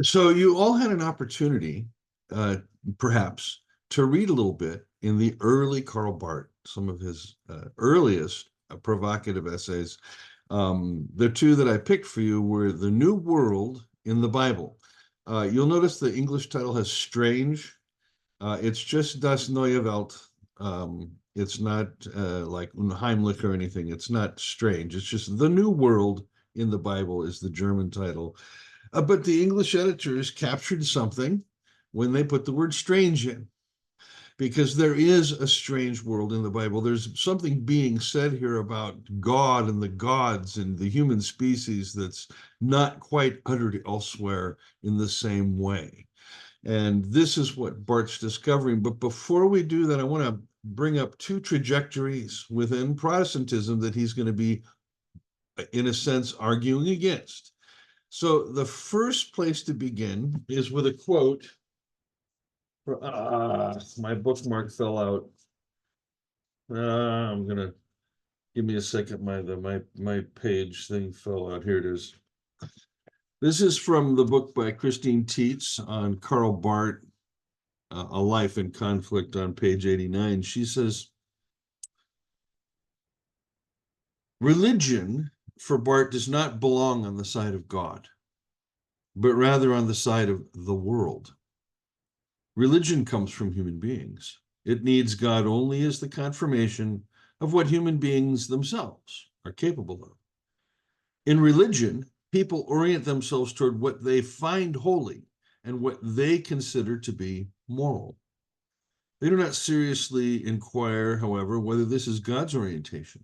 So you all had an opportunity, uh, perhaps, to read a little bit in the early Karl Barth, some of his earliest provocative essays. The two that I picked for you were The New World in the Bible. You'll notice the English title has strange. It's just Das Neue Welt. It's not like Unheimlich or anything. It's not strange. It's just The New World in the Bible is the German title. But the English editors captured something when they put the word strange in, because there is a strange world in the Bible. There's something being said here about God and the gods and the human species that's not quite uttered elsewhere in the same way. And this is what Barth's discovering. But before we do that, I want to bring up two trajectories within Protestantism that he's going to be, in a sense, arguing against. So the first place to begin is with a quote. My bookmark fell out. I'm gonna give me a second. My page thing fell out. Here it is. This is from the book by Christine Tietz on Karl Barth, A Life in Conflict, on page 89. She says, religion for Barth does not belong on the side of God, but rather on the side of the world. Religion comes from human beings. It needs God only as the confirmation of what human beings themselves are capable of. In religion, people orient themselves toward what they find holy and what they consider to be moral. They do not seriously inquire, however, whether this is God's orientation.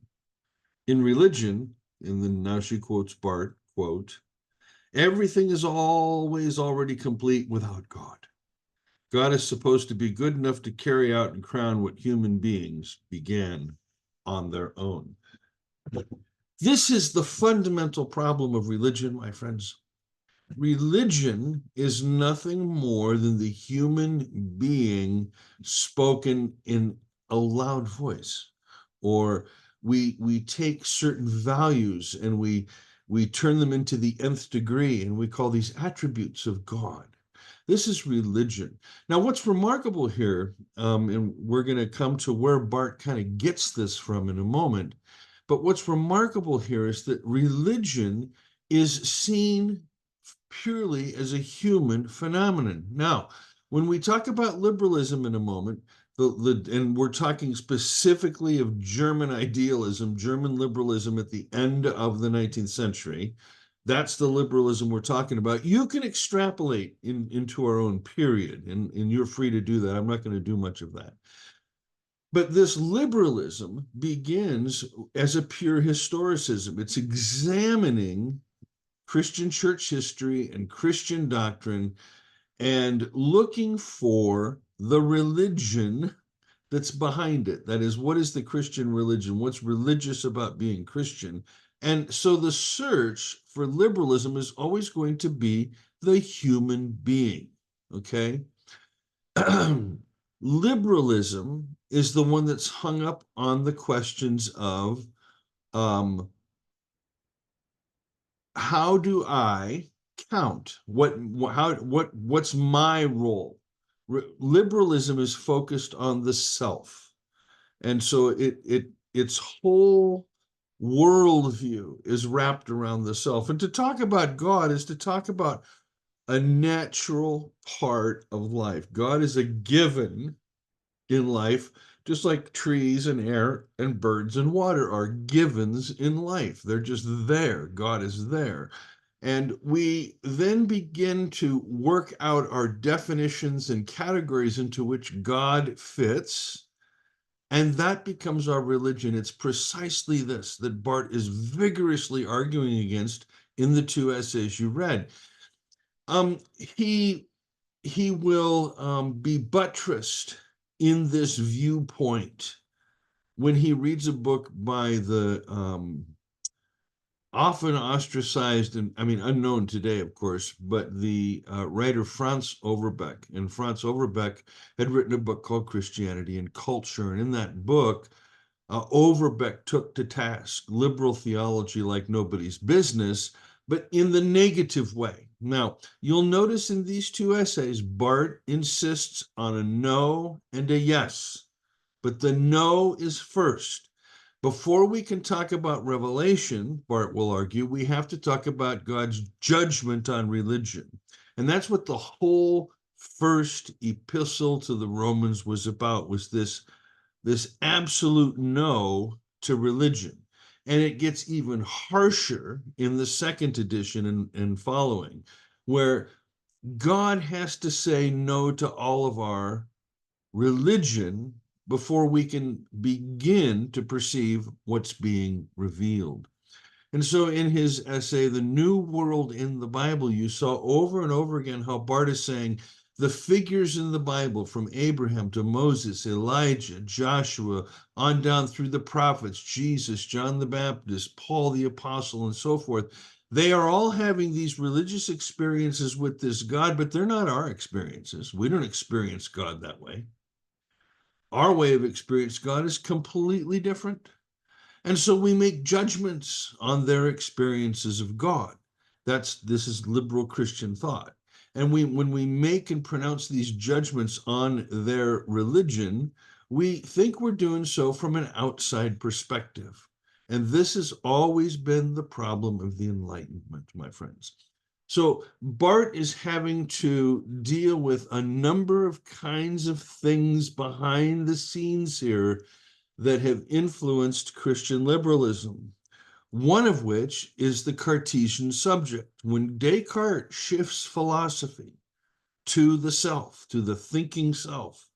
In religion, now she quotes Barth, quote, everything is always already complete without God. God is supposed to be good enough to carry out and crown what human beings began on their own. This is the fundamental problem of religion, my friends. Religion is nothing more than the human being spoken in a loud voice. Or we take certain values and we turn them into the nth degree, and we call these attributes of God. This is religion. Now, what's remarkable here, and we're going to come to where Barth kind of gets this from in a moment, but what's remarkable here is that religion is seen purely as a human phenomenon. Now, when we talk about liberalism in a moment, and we're talking specifically of German idealism, German liberalism at the end of the 19th century, that's the liberalism we're talking about. You can extrapolate into our own period, and you're free to do that. I'm not going to do much of that. But this liberalism begins as a pure historicism. It's examining Christian church history and Christian doctrine and looking for the religion that's behind it. That is, what is the Christian religion? What's religious about being Christian? And so the search for liberalism is always going to be the human being, okay? Liberalism is the one that's hung up on the questions of how do I count? What's my role? Liberalism is focused on the self. And so its whole worldview is wrapped around the self. And to talk about God is to talk about a natural part of life. God is a given in life, just like trees and air and birds and water are givens in life. They're just there. God is there. And we then begin to work out our definitions and categories into which God fits. And that becomes our religion. It's precisely this that Barth is vigorously arguing against in the two essays you read. He will be buttressed in this viewpoint when he reads a book by the often ostracized and unknown today, of course, but the writer Franz Overbeck. And Franz Overbeck had written a book called Christianity and Culture. And in that book, Overbeck took to task liberal theology like nobody's business, but in the negative way. Now, you'll notice in these two essays, Barth insists on a no and a yes, but the no is first. Before we can talk about revelation, Barth will argue, we have to talk about God's judgment on religion. And that's what the whole first epistle to the Romans was about, was this absolute no to religion. And it gets even harsher in the second edition and following, where God has to say no to all of our religion before we can begin to perceive what's being revealed. And so in his essay, The New World in the Bible, you saw over and over again how Barth is saying the figures in the Bible, from Abraham to Moses, Elijah, Joshua, on down through the prophets, Jesus, John the Baptist, Paul the Apostle, and so forth, they are all having these religious experiences with this God, but they're not our experiences. We don't experience God that way. Our way of experiencing God is completely different. And so we make judgments on their experiences of God. This is liberal Christian thought. And when we make and pronounce these judgments on their religion, we think we're doing so from an outside perspective. And this has always been the problem of the Enlightenment, my friends. So Barth is having to deal with a number of kinds of things behind the scenes here that have influenced Christian liberalism, one of which is the Cartesian subject. When Descartes shifts philosophy to the self, to the thinking self,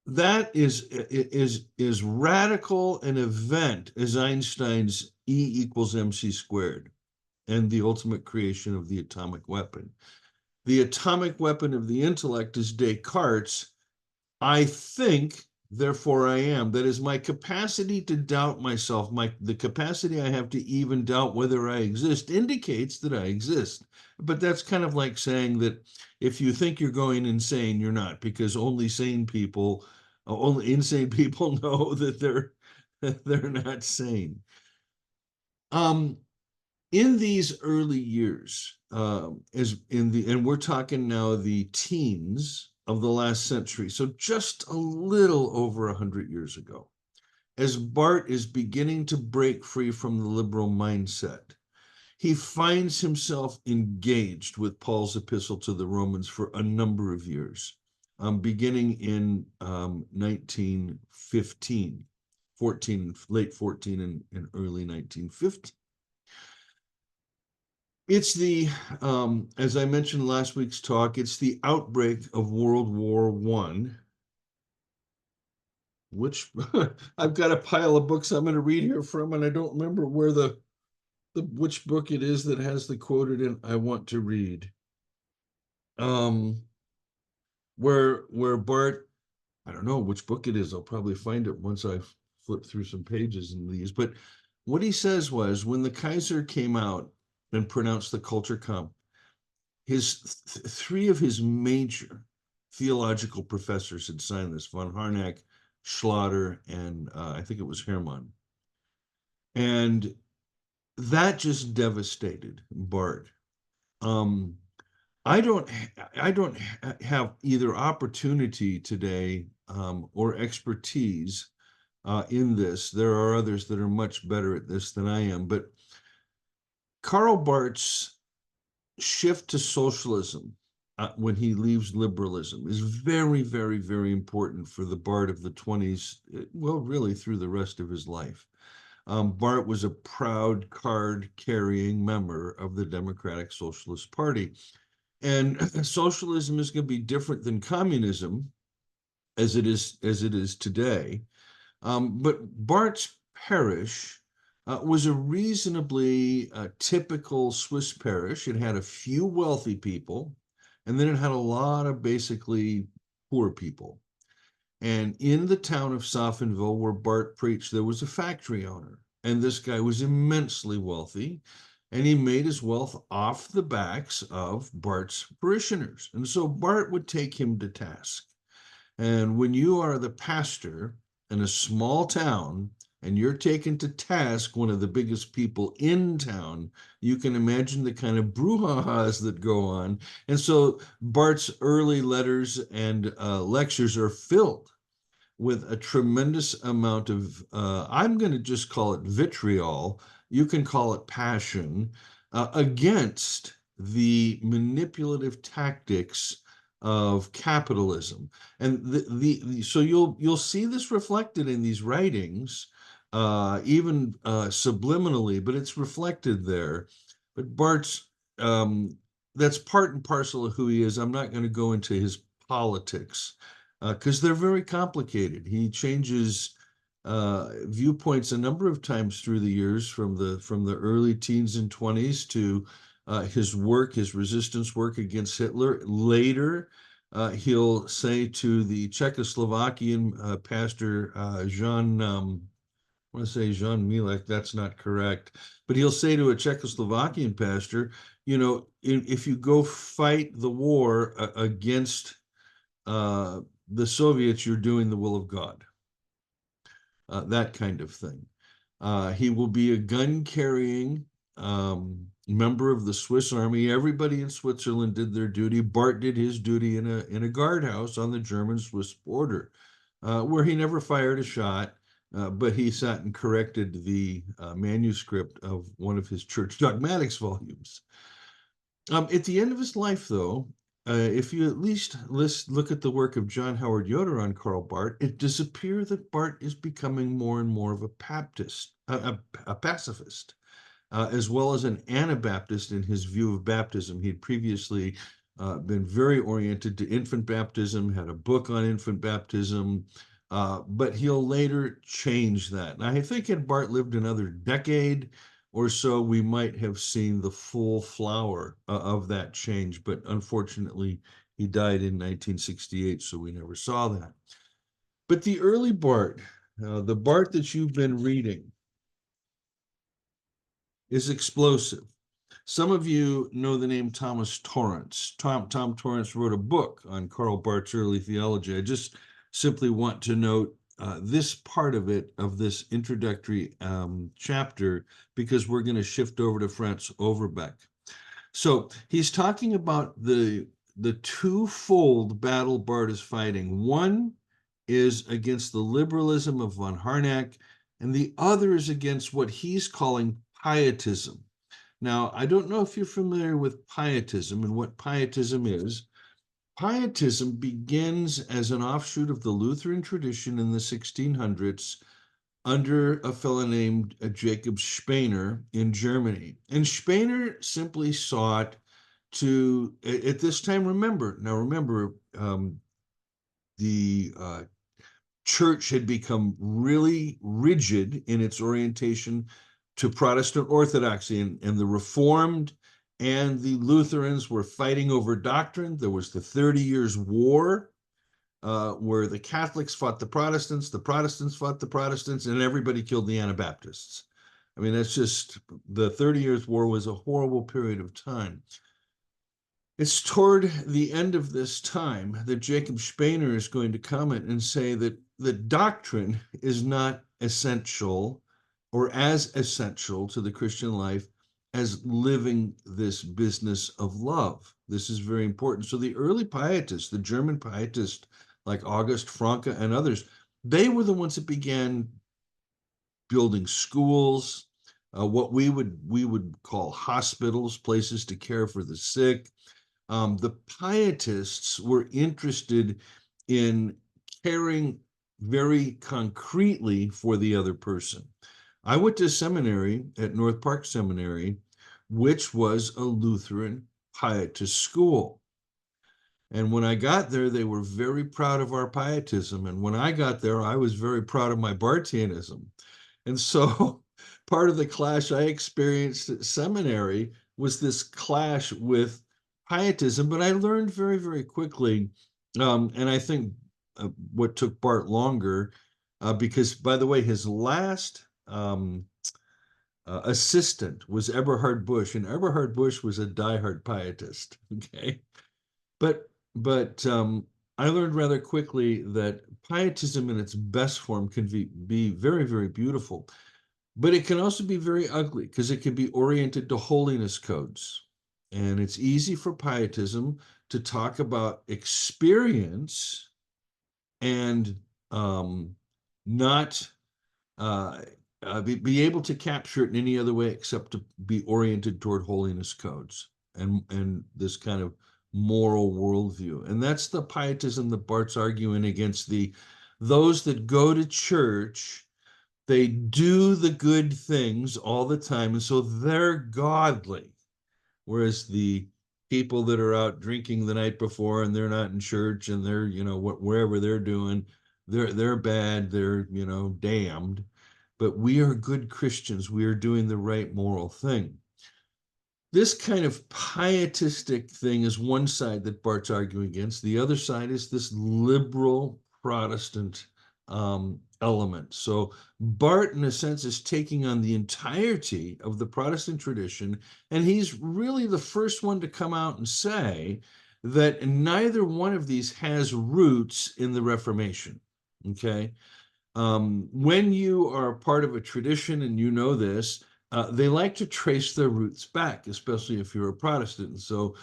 that is radical an event as Einstein's E equals mc squared and the ultimate creation of the atomic weapon. The atomic weapon of the intellect is Descartes' I think, therefore I am. That is my capacity to doubt myself, the capacity I have to even doubt whether I exist indicates that I exist. But that's kind of like saying that if you think you're going insane, you're not, because only insane people know that they're not sane. In these early years, and we're talking now the teens of the last century, so just a little over 100 years ago, as Barth is beginning to break free from the liberal mindset, he finds himself engaged with Paul's epistle to the Romans for a number of years, beginning in 1915, late 14 and early 1915. It's as I mentioned last week's talk, it's the outbreak of World War I, which I've got a pile of books I'm going to read here from, and I don't remember where which book it is that has the quoted in I want to read. Where Barth, I don't know which book it is. I'll probably find it once I flip through some pages in these. But what he says was, when the Kaiser came out and pronounced the Culture Kampf, three of his major theological professors had signed this: von Harnack, Schlatter, and I think it was Hermann. And that just devastated Barth. I don't have either opportunity today or expertise in this. There are others that are much better at this than I am. But Karl Barth's shift to socialism when he leaves liberalism is very, very, very important for the Barth of the 20s, well, really through the rest of his life. Barth was a proud card-carrying member of the Democratic Socialist Party. And socialism is going to be different than communism as it is today. But Barth's parish was a reasonably typical Swiss parish. It had a few wealthy people, and then it had a lot of basically poor people. And in the town of Sophenville, where Barth preached, there was a factory owner. And this guy was immensely wealthy, and he made his wealth off the backs of Barth's parishioners. And so Barth would take him to task. And when you are the pastor in a small town, and you're taken to task, one of the biggest people in town, you can imagine the kind of brouhahas that go on. And so Barth's early letters and lectures are filled with a tremendous amount of, I'm going to just call it vitriol, you can call it passion, against the manipulative tactics of capitalism. And so you'll see this reflected in these writings, even subliminally, but it's reflected there. But Barth's, um, that's part and parcel of who he is. I'm not going to go into his politics because they're very complicated. He changes viewpoints a number of times through the years, from the early teens and 20s to his work, his resistance work against Hitler. Later, he'll say to the Czechoslovakian pastor Jean, I want to say Jean Milek, that's not correct, but he'll say to a Czechoslovakian pastor, if you go fight the war against uh, the Soviets, you're doing the will of God, that kind of thing. He will be a gun-carrying member of the Swiss Army. Everybody in Switzerland did their duty. Barth did his duty in a guardhouse on the German-Swiss border, where he never fired a shot, but he sat and corrected the manuscript of one of his church dogmatics volumes. At the end of his life, though, if you at least look at the work of John Howard Yoder on Karl Barth, it does appear that Barth is becoming more and more of a pacifist, as well as an Anabaptist in his view of baptism. He had previously been very oriented to infant baptism, had a book on infant baptism, but he'll later change that. And I think had Barth lived another decade or so, we might have seen the full flower of that change. But unfortunately, he died in 1968, so we never saw that. But the early Barth, the Barth that you've been reading, is explosive. Some of you know the name Thomas Torrance. Tom Torrance wrote a book on Karl Barth's early theology. I just simply want to note this part of it, of this introductory chapter, because we're going to shift over to Franz Overbeck. So he's talking about the twofold battle Barth is fighting. One is against the liberalism of von Harnack, and the other is against what he's calling pietism. Now, I don't know if you're familiar with pietism and what pietism is. Pietism begins as an offshoot of the Lutheran tradition in the 1600s under a fellow named Jacob Spener in Germany. And Spener simply sought to, at this time, remember, the church had become really rigid in its orientation to Protestant orthodoxy, and the Reformed and the Lutherans were fighting over doctrine. There was the 30 Years' War, where the Catholics fought the Protestants fought the Protestants, and everybody killed the Anabaptists. I mean, that's just, the 30 Years' War was a horrible period of time. It's toward the end of this time that Jacob Spener is going to comment and say that the doctrine is not essential or as essential to the Christian life as living this business of love. This is very important. So the early pietists, the German pietists like August Franke and others, they were the ones that began building schools, what we would call hospitals, places to care for the sick. The pietists were interested in caring very concretely for the other person. I went to seminary at North Park Seminary, which was a Lutheran pietist school. And when I got there, they were very proud of our pietism. And when I got there, I was very proud of my Barthianism. And so part of the clash I experienced at seminary was this clash with pietism, but I learned very, very quickly. And I think what took Barth longer, because, by the way, his last assistant was Eberhard Busch, and Eberhard Busch was a diehard pietist. Okay, but I learned rather quickly that pietism in its best form can be very, very beautiful, but it can also be very ugly because it can be oriented to holiness codes. And it's easy for pietism to talk about experience and not uh, be able to capture it in any other way except to be oriented toward holiness codes and this kind of moral worldview. And that's the pietism that Barth's arguing against those that go to church, they do the good things all the time, and so they're godly. Whereas the people that are out drinking the night before and they're not in church and they're, wherever they're doing, they're bad, they're, damned. But we are good Christians. We are doing the right moral thing. This kind of pietistic thing is one side that Barth's arguing against. The other side is this liberal Protestant element. So Barth, in a sense, is taking on the entirety of the Protestant tradition, and he's really the first one to come out and say that neither one of these has roots in the Reformation. Okay. When you are part of a tradition and you know this, they like to trace their roots back, especially if you're a Protestant. So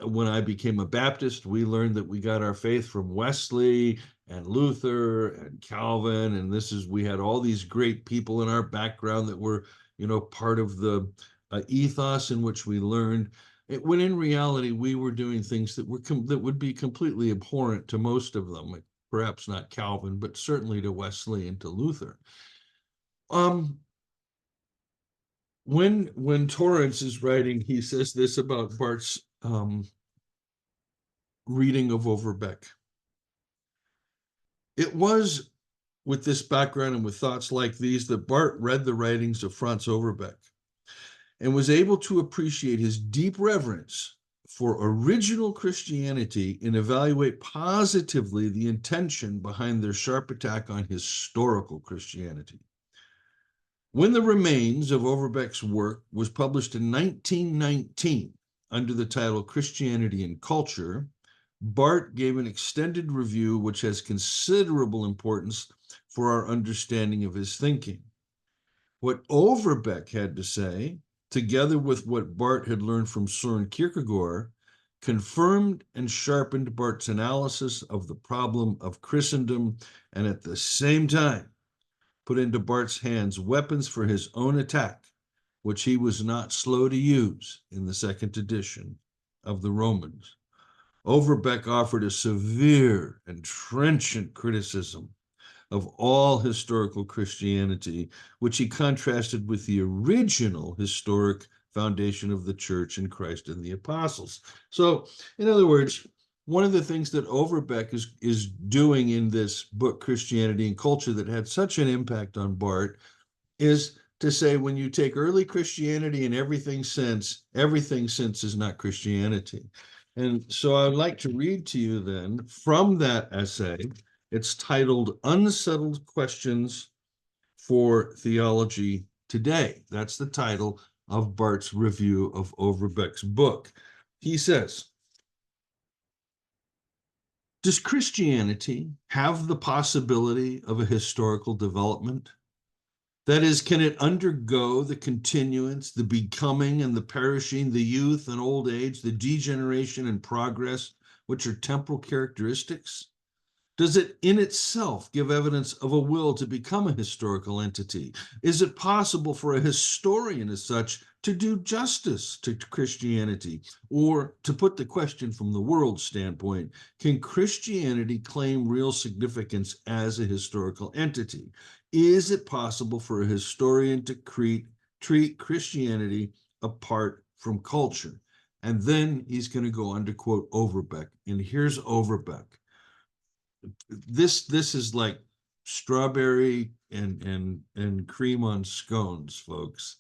when I became a Baptist, we learned that we got our faith from Wesley and Luther and Calvin, and we had all these great people in our background that were, part of the ethos in which we learned. When in reality, we were doing things that would be completely abhorrent to most of them, perhaps not Calvin, but certainly to Wesley and to Luther. When Torrance is writing, he says this about Barth's reading of Overbeck. It was with this background and with thoughts like these that Barth read the writings of Franz Overbeck and was able to appreciate his deep reverence for original Christianity and evaluate positively the intention behind their sharp attack on historical Christianity. When the remains of Overbeck's work was published in 1919 under the title Christianity and Culture, Barth gave an extended review which has considerable importance for our understanding of his thinking. What Overbeck had to say, together with what Barth had learned from Søren Kierkegaard, confirmed and sharpened Barth's analysis of the problem of Christendom, and at the same time put into Barth's hands weapons for his own attack, which he was not slow to use in the second edition of the Romans. Overbeck offered a severe and trenchant criticism of all historical Christianity, which he contrasted with the original historic foundation of the church in Christ and the apostles. So, in other words, one of the things that Overbeck is doing in this book, Christianity and Culture, that had such an impact on Barth, is to say when you take early Christianity and everything since is not Christianity. And so I would like to read to you then from that essay. It's titled Unsettled Questions for Theology Today. That's the title of Barth's review of Overbeck's book. He says, does Christianity have the possibility of a historical development? That is, can it undergo the continuance, the becoming and the perishing, the youth and old age, the degeneration and progress, which are temporal characteristics? Does it in itself give evidence of a will to become a historical entity? Is it possible for a historian as such to do justice to Christianity? Or to put the question from the world standpoint, can Christianity claim real significance as a historical entity? Is it possible for a historian to treat Christianity apart from culture? And then he's going to go on to quote Overbeck. And here's Overbeck. This is like strawberry and cream on scones, folks.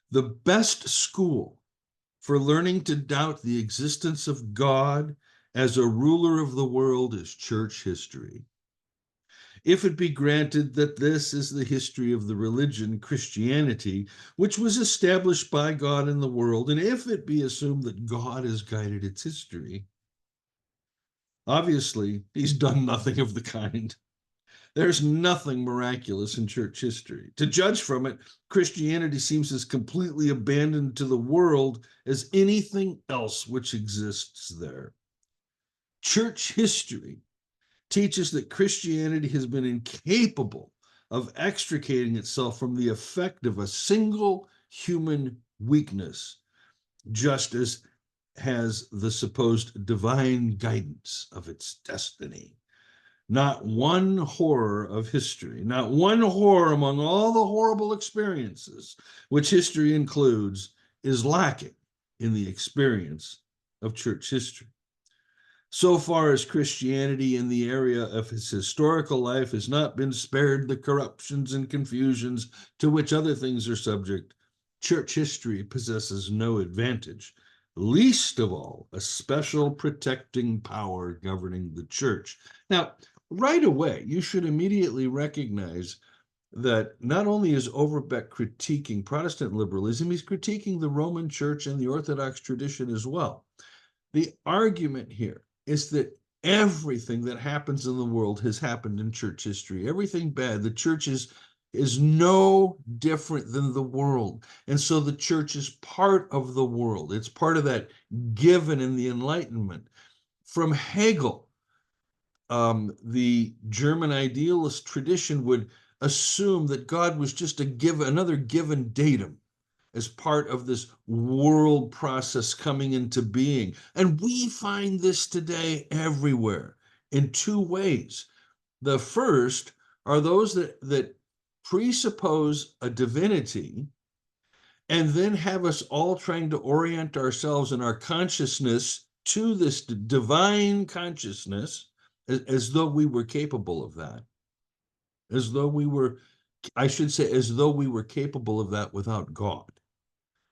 The best school for learning to doubt the existence of God as a ruler of the world is church history. If it be granted that this is the history of the religion, Christianity, which was established by God in the world, and if it be assumed that God has guided its history, Obviously, he's done nothing of the kind. There's nothing miraculous in church history. To judge from it, Christianity seems as completely abandoned to the world as anything else which exists there. Church history teaches that Christianity has been incapable of extricating itself from the effect of a single human weakness, just as has the supposed divine guidance of its destiny. Not one horror of history, not one horror among all the horrible experiences which history includes, is lacking in the experience of church history. So far as Christianity in the area of its historical life has not been spared the corruptions and confusions to which other things are subject, church history possesses no advantage, least of all a special protecting power governing the church. Now, right away, you should immediately recognize that not only is Overbeck critiquing Protestant liberalism, he's critiquing the Roman Church and the Orthodox tradition as well. The argument here is that everything that happens in the world has happened in church history. Everything bad, the church is no different than the world. And so the church is part of the world. It's part of that given in the Enlightenment. From Hegel, the German idealist tradition would assume that God was just another given datum as part of this world process coming into being. And we find this today everywhere in two ways. The first are those that presuppose a divinity and then have us all trying to orient ourselves and our consciousness to this divine consciousness as though we were capable of that. As though we were, I should say, as though we were capable of that without God.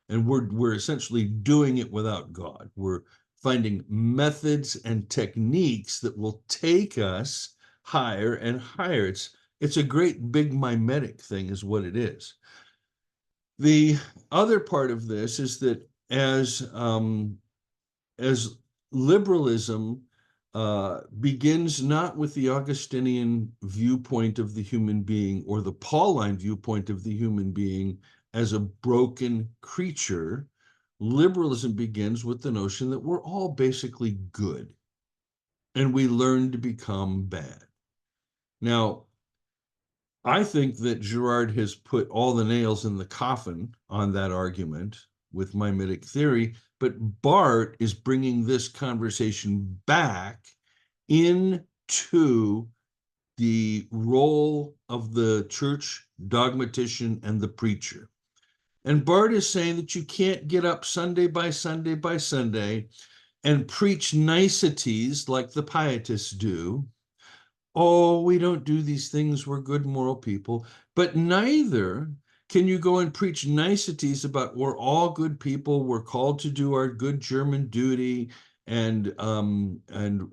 And we're essentially doing it without God. We're finding methods and techniques that will take us higher and higher. It's a great big mimetic thing is what it is. The other part of this is that as liberalism begins not with the Augustinian viewpoint of the human being or the Pauline viewpoint of the human being as a broken creature, liberalism begins with the notion that we're all basically good and we learn to become bad. Now, I think that Girard has put all the nails in the coffin on that argument with mimetic theory, but Barth is bringing this conversation back into the role of the church dogmatician and the preacher. And Barth is saying that you can't get up Sunday by Sunday by Sunday and preach niceties like the pietists do. Oh, we don't do these things. We're good moral people. But neither can you go and preach niceties about we're all good people. We're called to do our good German duty. And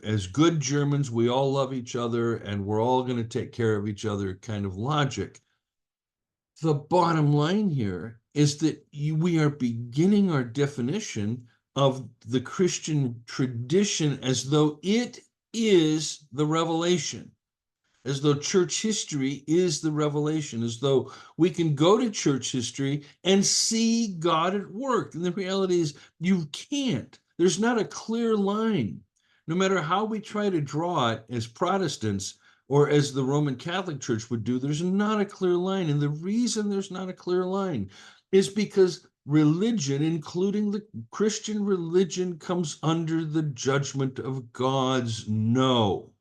as good Germans, we all love each other and we're all going to take care of each other kind of logic. The bottom line here is that we are beginning our definition of the Christian tradition as though it is the revelation, as though church history is the revelation, as though we can go to church history and see God at work. And the reality is you can't. There's not a clear line. No matter how we try to draw it as Protestants, or as the Roman Catholic Church would do, there's not a clear line. And the reason there's not a clear line is because religion, including the Christian religion, comes under the judgment of God's no.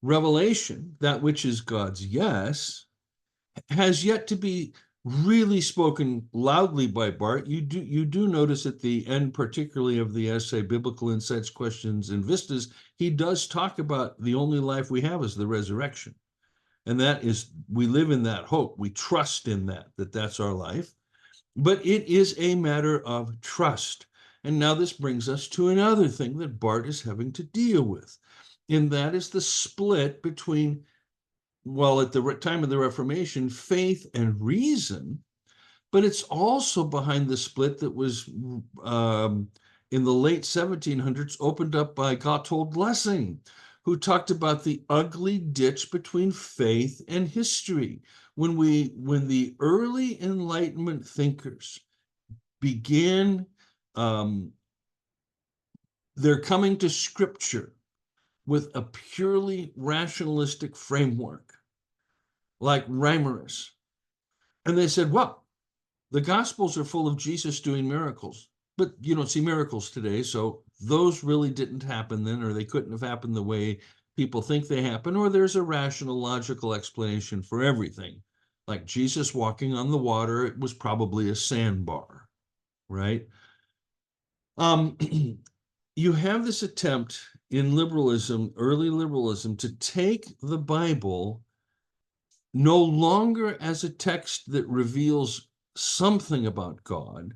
Revelation, that which is God's yes, has yet to be really spoken loudly by Barth. You do notice at the end, particularly of the essay, Biblical Insights, Questions, and Vistas, he does talk about the only life we have is the resurrection. And that is, we live in that hope. We trust in that's our life. But it is a matter of trust. And now this brings us to another thing that Barth is having to deal with. And that is the split between, well, at the time of the Reformation, faith and reason, but it's also behind the split that was in the late 1700s opened up by Gotthold Lessing, who talked about the ugly ditch between faith and history. When the early Enlightenment thinkers began they're coming to Scripture with a purely rationalistic framework, like Reimarus. And they said, well, the Gospels are full of Jesus doing miracles, but you don't see miracles today, so those really didn't happen then, or they couldn't have happened the way people think they happen, or there's a rational, logical explanation for everything. Like Jesus walking on the water, it was probably a sandbar, right? You have this attempt in liberalism, early liberalism, to take the Bible no longer as a text that reveals something about God,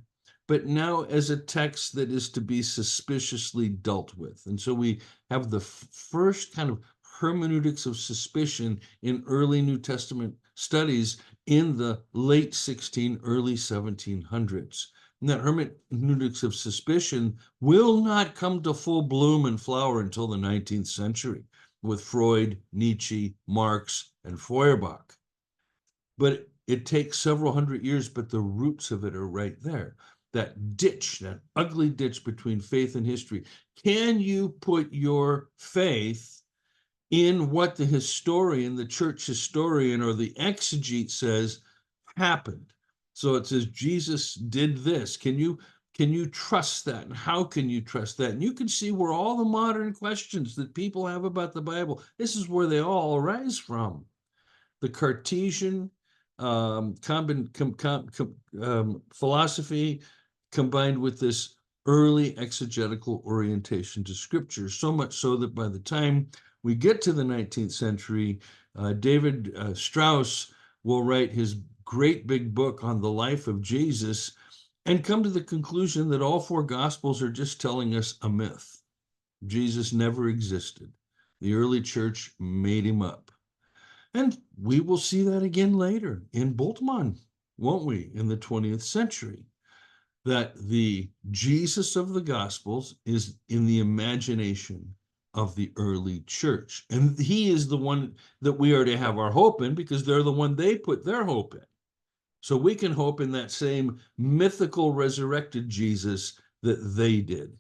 but now as a text that is to be suspiciously dealt with. And so we have the first kind of hermeneutics of suspicion in early New Testament studies in the late 1600s, early 1700s. And that hermeneutics of suspicion will not come to full bloom and flower until the 19th century with Freud, Nietzsche, Marx, and Feuerbach. But it takes several hundred years, but the roots of it are right there. That ditch, that ugly ditch between faith and history. Can you put your faith in what the historian, the church historian, or the exegete says happened? So it says Jesus did this. Can you trust that? And how can you trust that? And you can see where all the modern questions that people have about the Bible, this is where they all arise from. The Cartesian philosophy combined with this early exegetical orientation to Scripture, so much so that by the time we get to the 19th century, David Strauss will write his great big book on the life of Jesus and come to the conclusion that all four Gospels are just telling us a myth. Jesus never existed. The early church made him up. And we will see that again later in Bultmann, won't we, in the 20th century, that the Jesus of the Gospels is in the imagination of the early church. And he is the one that we are to have our hope in because they're the one they put their hope in. So we can hope in that same mythical resurrected Jesus that they did.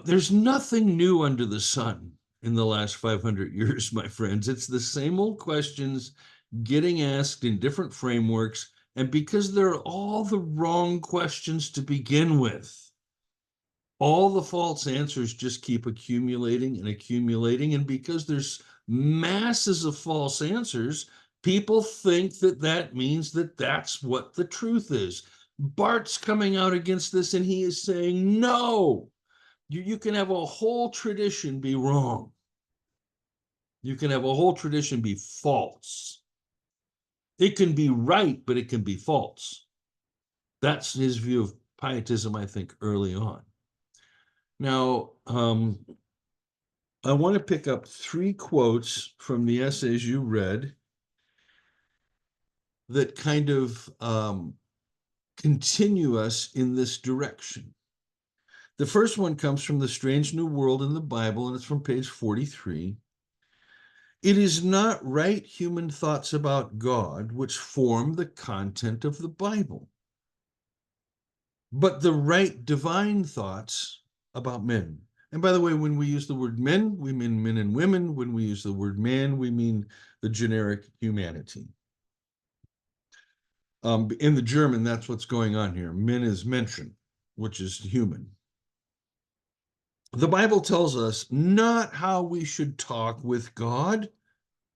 There's nothing new under the sun in the last 500 years, my friends. It's the same old questions getting asked in different frameworks, and because they're all the wrong questions to begin with, all the false answers just keep accumulating and accumulating, and because there's masses of false answers, people think that that means that that's what the truth is. Barth's coming out against this, and he is saying, no, you can have a whole tradition be wrong. You can have a whole tradition be false. It can be right, but it can be false. That's his view of pietism, I think, early on. Now, I want to pick up 3 quotes from the essays you read that kind of continue us in this direction. The first one comes from The Strange New World in the Bible, and it's from page 43. It is not right human thoughts about God which form the content of the Bible, but the right divine thoughts about men. And by the way, when we use the word men, we mean men and women. When we use the word man, we mean the generic humanity. In the German, that's what's going on here. Men is Menschen, which is human. The Bible tells us not how we should talk with God,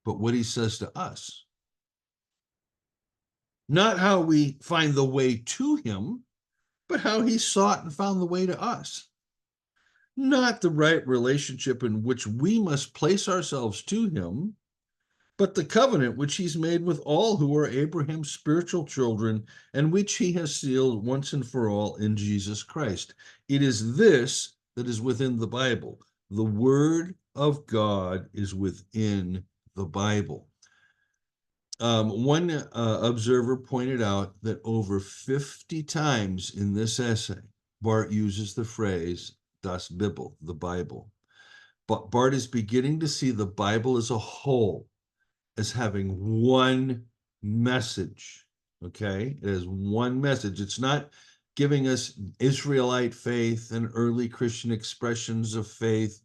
but what he says to us. Not how we find the way to him, but how he sought and found the way to us. Not the right relationship in which we must place ourselves to him, but the covenant which he's made with all who are Abraham's spiritual children and which he has sealed once and for all in Jesus Christ. It is this that is within the Bible. The word of God is within the Bible. One observer pointed out that over 50 times in this essay, Barth uses the phrase das Bibel, the Bible. But Barth is beginning to see the Bible as a whole, as having one message. Okay? It has one message. It's not giving us Israelite faith and early Christian expressions of faith.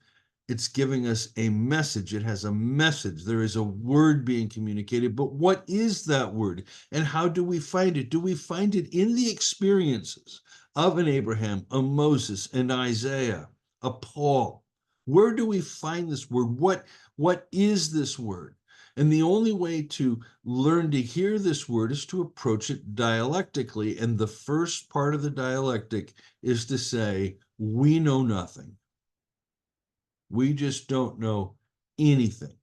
It's giving us a message. It has a message. There is a word being communicated, but what is that word? And how do we find it? Do we find it in the experiences of an Abraham, a Moses, an Isaiah, a Paul? Where do we find this word? What is this word? And the only way to learn to hear this word is to approach it dialectically. And the first part of the dialectic is to say, we know nothing. We just don't know anything.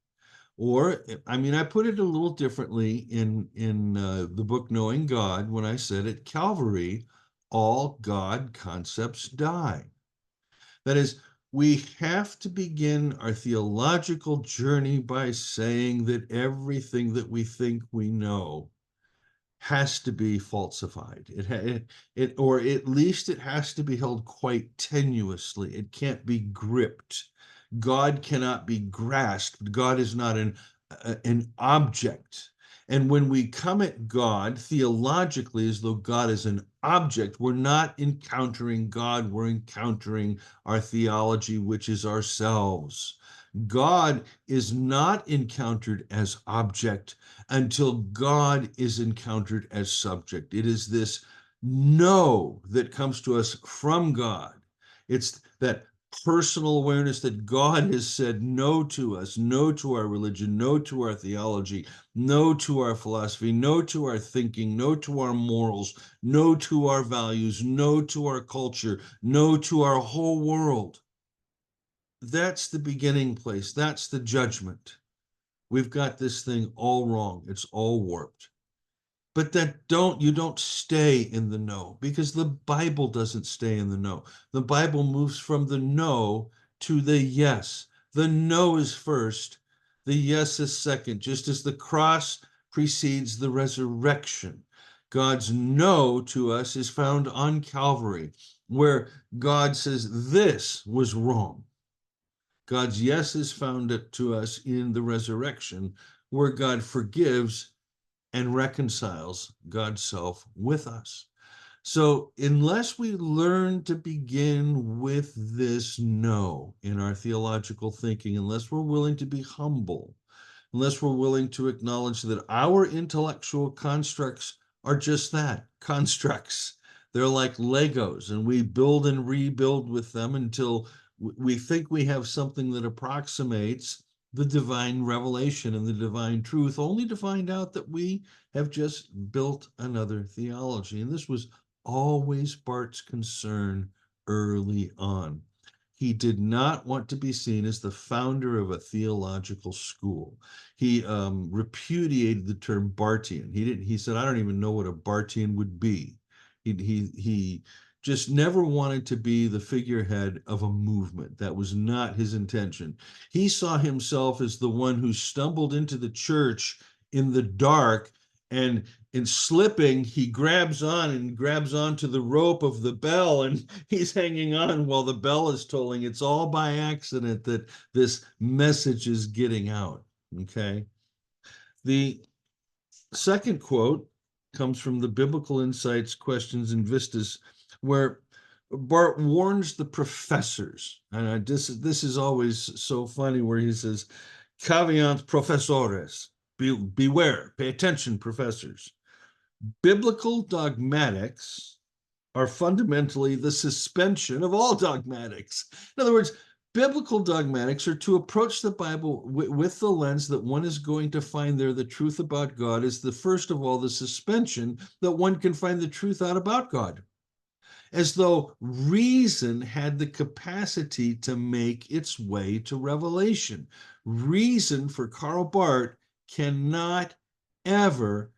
Or, I mean, I put it a little differently in the book Knowing God when I said at Calvary, all God concepts die. That is, we have to begin our theological journey by saying that everything that we think we know has to be falsified. Or at least it has to be held quite tenuously. It can't be gripped. God cannot be grasped. God is not an object. And when we come at God theologically as though God is an object, we're not encountering God, we're encountering our theology, which is ourselves. God is not encountered as object until God is encountered as subject. It is this know that comes to us from God. It's that personal awareness that God has said no to us, no to our religion, no to our theology, no to our philosophy, no to our thinking, no to our morals, no to our values, no to our culture, no to our whole world. That's the beginning place. That's the judgment. We've got this thing all wrong. It's all warped. But you don't stay in the know, because the Bible doesn't stay in the know. The Bible moves from the no to the yes. The no is first, the yes is second, just as the cross precedes the resurrection. God's no to us is found on Calvary, where God says this was wrong. God's yes is found to us in the resurrection, where God forgives and reconciles God's self with us. So unless we learn to begin with this no in our theological thinking, unless we're willing to be humble, unless we're willing to acknowledge that our intellectual constructs are just that, constructs. They're like Legos, and we build and rebuild with them until we think we have something that approximates the divine revelation and the divine truth, only to find out that we have just built another theology. And this was always Barth's concern early on. He did not want to be seen as the founder of a theological school. He repudiated the term Barthian. He said, I don't even know what a Barthian would be. He just never wanted to be the figurehead of a movement. That was not his intention. He saw himself as the one who stumbled into the church in the dark, and in slipping, he grabs onto the rope of the bell, and he's hanging on while the bell is tolling. It's all by accident that this message is getting out. Okay. The second quote comes from the Biblical Insights, Questions, and Vistas, where Barth warns the professors. And this is always so funny, where he says, caveat professores, beware, pay attention, professors. Biblical dogmatics are fundamentally the suspension of all dogmatics. In other words, biblical dogmatics are to approach the Bible with the lens that one is going to find there the truth about God is first of all, the suspension that one can find the truth out about God. As though reason had the capacity to make its way to revelation. Reason, for Karl Barth, cannot ever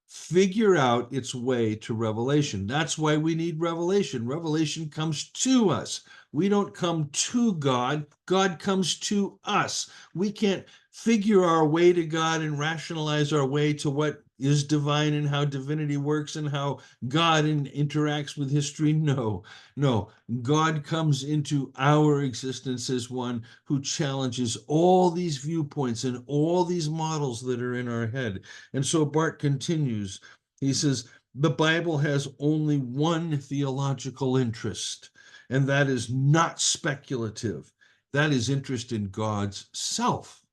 figure out its way to revelation. That's why we need revelation. Revelation comes to us. We don't come to God. God comes to us. We can't figure our way to God and rationalize our way to what is divine and how divinity works and how God interacts with history. No, no. God comes into our existence as one who challenges all these viewpoints and all these models that are in our head. And so Barth continues. He says, the Bible has only one theological interest, and that is not speculative. That is interest in God's self.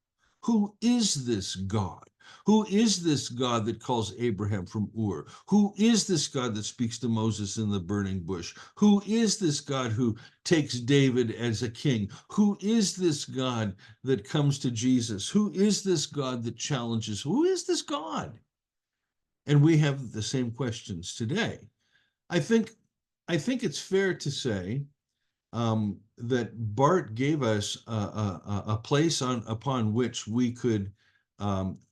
Who is this God? Who is this God that calls Abraham from Ur? Who is this God that speaks to Moses in the burning bush? Who is this God who takes David as a king? Who is this God that comes to Jesus? Who is this God that challenges? Who is this God? And we have the same questions today. I think it's fair to say that Barth gave us a place upon which we could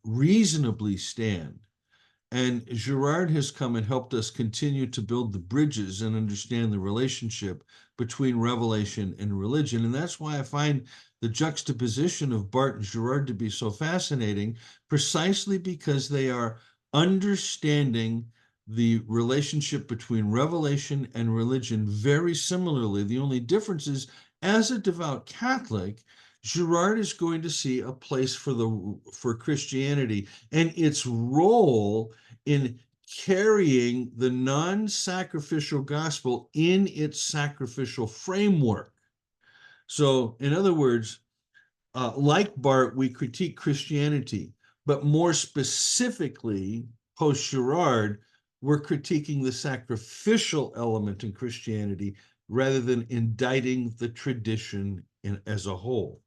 reasonably stand. And Girard has come and helped us continue to build the bridges and understand the relationship between revelation and religion. And that's why I find the juxtaposition of Barth and Girard to be so fascinating, precisely because they are understanding the relationship between revelation and religion very similarly. The only difference is, as a devout Catholic, Girard is going to see a place for Christianity and its role in carrying the non-sacrificial gospel in its sacrificial framework. So, in other words, like Barth, we critique Christianity, but more specifically, post Girard, we're critiquing the sacrificial element in Christianity rather than indicting the tradition as a whole.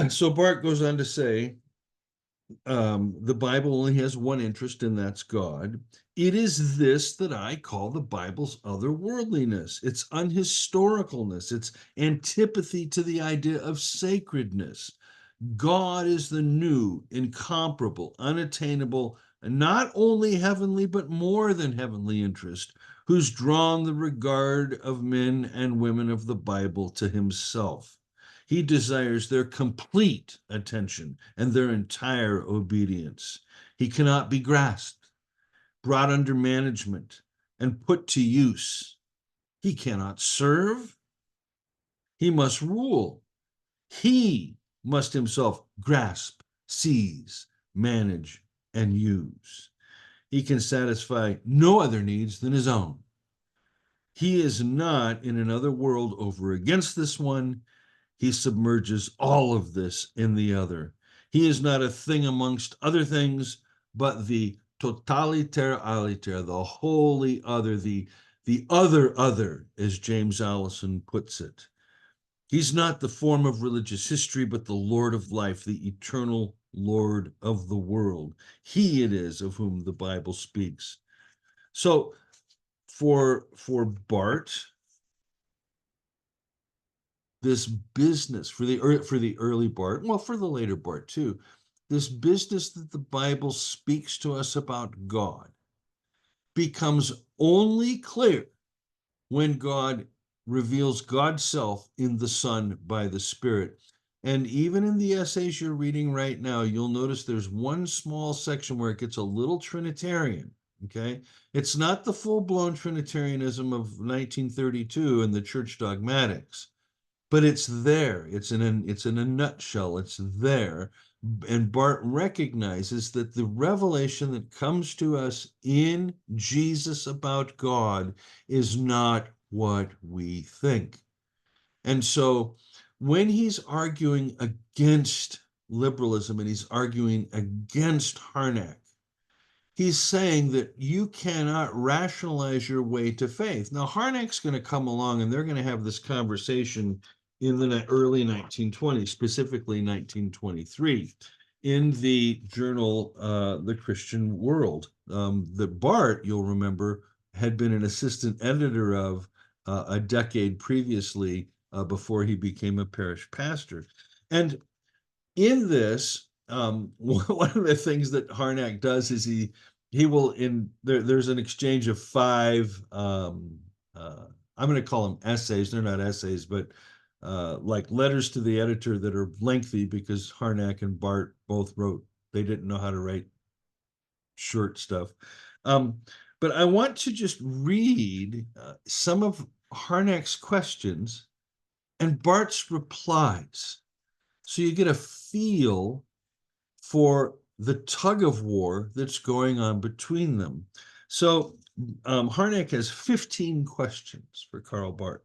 So Barth goes on to say, the Bible only has one interest, and that's God. It is this that I call the Bible's otherworldliness, its unhistoricalness, its antipathy to the idea of sacredness. God is the new, incomparable, unattainable, and not only heavenly, but more than heavenly interest, who's drawn the regard of men and women of the Bible to himself. He desires their complete attention and their entire obedience. He cannot be grasped, brought under management, and put to use. He cannot serve. He must rule. He must himself grasp, seize, manage, and use. He can satisfy no other needs than his own. He is not in another world over against this one. He submerges all of this in the other. He is not a thing amongst other things, but the totaliter aliter, the wholly other, the other, as James Allison puts it. He's not the form of religious history, but the Lord of life, the eternal Lord of the world. He it is of whom the Bible speaks. So for Barth, this business for the early Barth, well, for the later Barth too, this business that the Bible speaks to us about God becomes only clear when God reveals God's self in the Son by the Spirit. And even in the essays you're reading right now, you'll notice there's one small section where it gets a little Trinitarian. Okay, it's not the full-blown Trinitarianism of 1932 and the church dogmatics, but it's there. It's in a nutshell. It's there. And Barth recognizes that the revelation that comes to us in Jesus about God is not what we think. And so when he's arguing against liberalism and he's arguing against Harnack, he's saying that you cannot rationalize your way to faith. Now, Harnack's going to come along and they're going to have this conversation in the early 1920s, specifically 1923, in the journal The Christian World, that Barth, you'll remember, had been an assistant editor of a decade previously before he became a parish pastor. And in this, one of the things that Harnack does is he will there's an exchange of five I'm going to call them essays. They're not essays, but like letters to the editor that are lengthy because Harnack and Barth both wrote. They didn't know how to write short stuff. But I want to just read some of Harnack's questions and Barth's replies, so you get a feel for the tug of war that's going on between them. So Harnack has 15 questions for Karl Barth.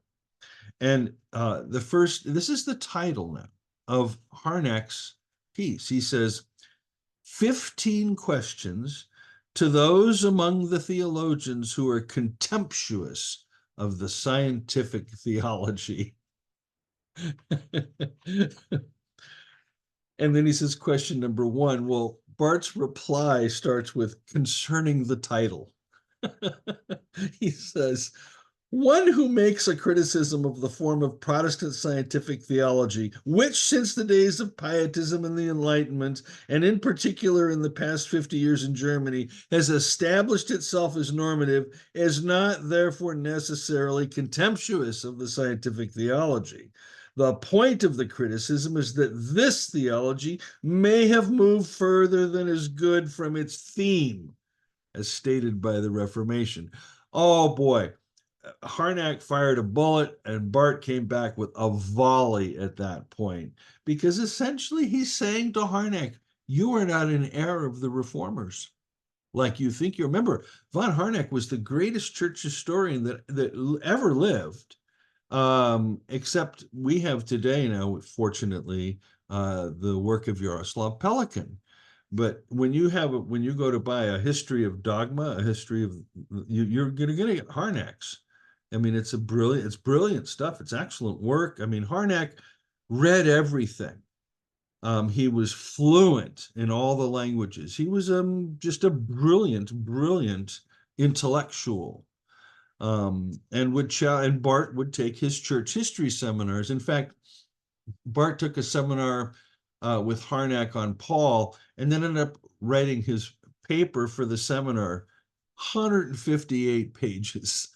And this is the title now of Harnack's piece. He says, 15 questions to those among the theologians who are contemptuous of the scientific theology. And then he says, question number one. Well, Barth's reply starts with concerning the title. He says, one who makes a criticism of the form of Protestant scientific theology, which since the days of Pietism and the Enlightenment, and in particular in the past 50 years in Germany, has established itself as normative, is not therefore necessarily contemptuous of the scientific theology. The point of the criticism is that this theology may have moved further than is good from its theme, as stated by the Reformation. Oh boy, Harnack fired a bullet and Barth came back with a volley at that point, because essentially he's saying to Harnack, you are not an heir of the reformers like you think you remember. Von Harnack was the greatest church historian that ever lived, except we have today now, fortunately, the work of Yaroslav Pelikan. But when you go to buy a history of dogma, a history of, you're going to get Harnack's. I mean, it's brilliant stuff. It's excellent work. I mean, Harnack read everything. He was fluent in all the languages. He was just a brilliant intellectual. And Barth would take his church history seminars. In fact, Barth took a seminar with Harnack on Paul, and then ended up writing his paper for the seminar, 158 pages.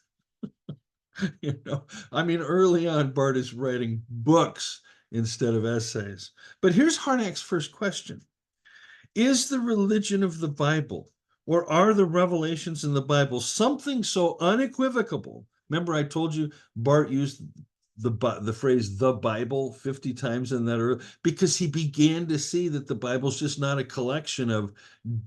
I mean, early on, Barth is writing books instead of essays. But here's Harnack's first question. Is the religion of the Bible, or are the revelations in the Bible something so unequivocal? Remember, I told you Barth used the phrase the Bible 50 times in that, because he began to see that the Bible's just not a collection of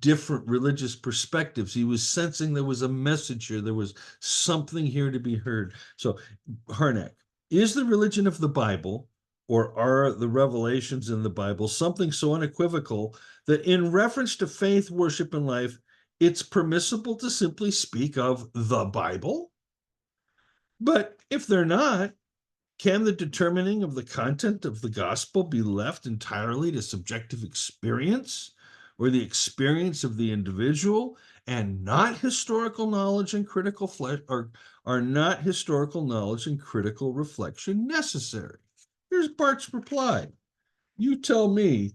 different religious perspectives. He was sensing there was a message here, there was something here to be heard. So Harnack, is the religion of the Bible, or are the revelations in the Bible something so unequivocal that in reference to faith, worship, and life, it's permissible to simply speak of the Bible? But if they're not, can the determining of the content of the gospel be left entirely to subjective experience, or the experience of the individual, and not historical knowledge and critical are not historical knowledge and critical reflection necessary? Here's Barth's reply. You tell me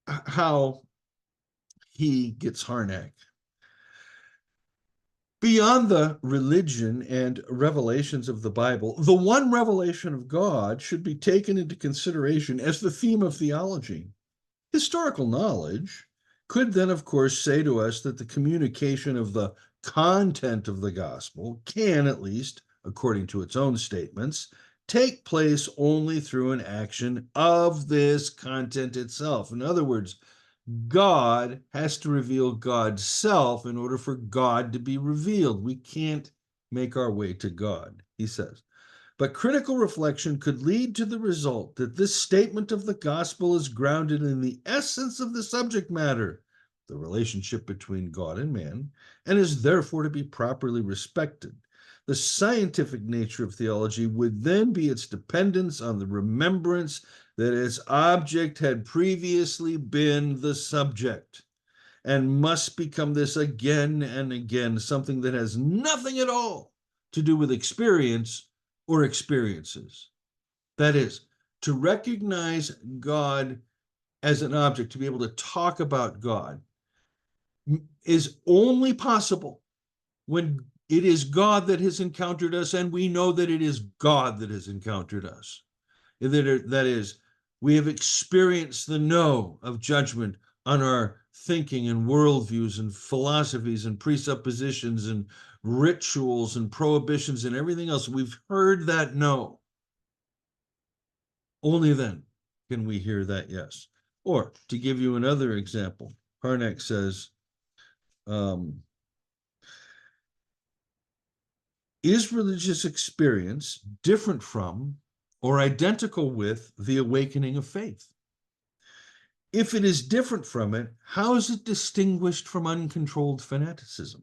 how he gets Harnack. Beyond the religion and revelations of the Bible, the one revelation of God should be taken into consideration as the theme of theology. Historical knowledge could then, of course, say to us that the communication of the content of the gospel can, at least according to its own statements, take place only through an action of this content itself. In other words, God has to reveal God's self in order for God to be revealed. We can't make our way to God, he says. But critical reflection could lead to the result that this statement of the gospel is grounded in the essence of the subject matter, the relationship between God and man, and is therefore to be properly respected. The scientific nature of theology would then be its dependence on the remembrance that its object had previously been the subject, and must become this again and again, something that has nothing at all to do with experience or experiences. That is, to recognize God as an object, to be able to talk about God, is only possible when it is God that has encountered us, and we know that it is God that has encountered us. That is, we have experienced the no of judgment on our thinking and worldviews and philosophies and presuppositions and rituals and prohibitions and everything else. We've heard that no. Only then can we hear that yes. Or to give you another example, Harnack says, is religious experience different from or identical with the awakening of faith? If it is different from it, how is it distinguished from uncontrolled fanaticism?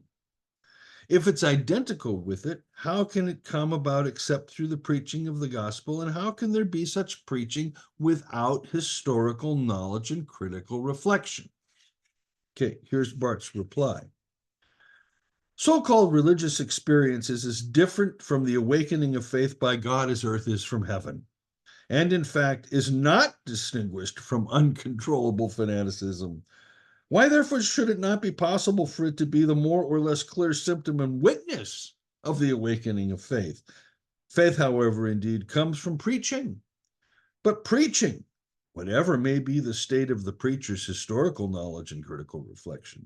If it's identical with it, how can it come about except through the preaching of the gospel? And how can there be such preaching without historical knowledge and critical reflection? Okay, here's Barth's reply. So-called religious experiences is different from the awakening of faith by God as earth is from heaven, and in fact is not distinguished from uncontrollable fanaticism. Why, therefore, should it not be possible for it to be the more or less clear symptom and witness of the awakening of faith? Faith, however, indeed comes from preaching, but preaching, whatever may be the state of the preacher's historical knowledge and critical reflection,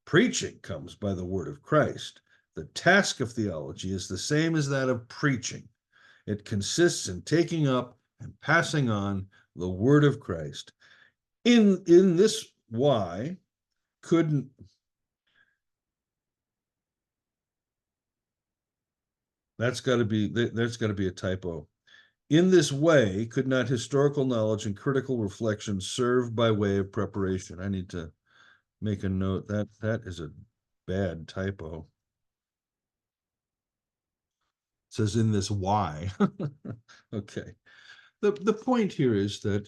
preaching comes by the word of Christ. The task of theology is the same as that of preaching. It consists in taking up and passing on the word of Christ. In this why couldn't that's got to be a typo. In this way, could not historical knowledge and critical reflection serve by way of preparation? I need to make a note that that is a bad typo. It says in this why. Okay. The point here is that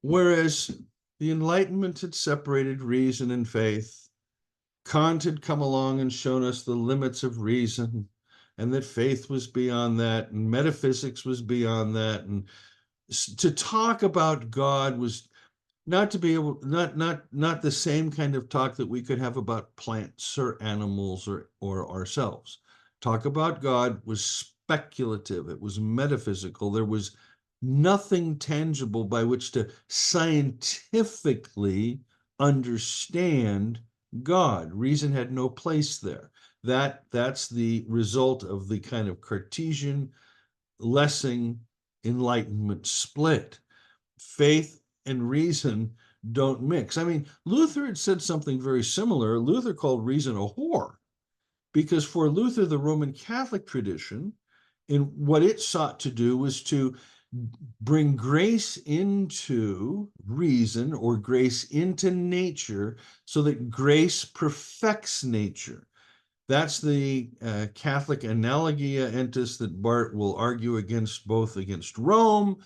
whereas the Enlightenment had separated reason and faith, Kant had come along and shown us the limits of reason, and that faith was beyond that, and metaphysics was beyond that, and to talk about God was not to be able, not the same kind of talk that we could have about plants or animals or ourselves. Talk about God was speculative. It was metaphysical. There was nothing tangible by which to scientifically understand God. Reason had no place there. That's the result of the kind of Cartesian Lessing Enlightenment split. Faith and reason don't mix. I mean, Luther had said something very similar. Luther called reason a whore, because for Luther, the Roman Catholic tradition, in what it sought to do was to bring grace into reason or grace into nature so that grace perfects nature. That's the Catholic analogia entis that Barth will argue against, both against Rome,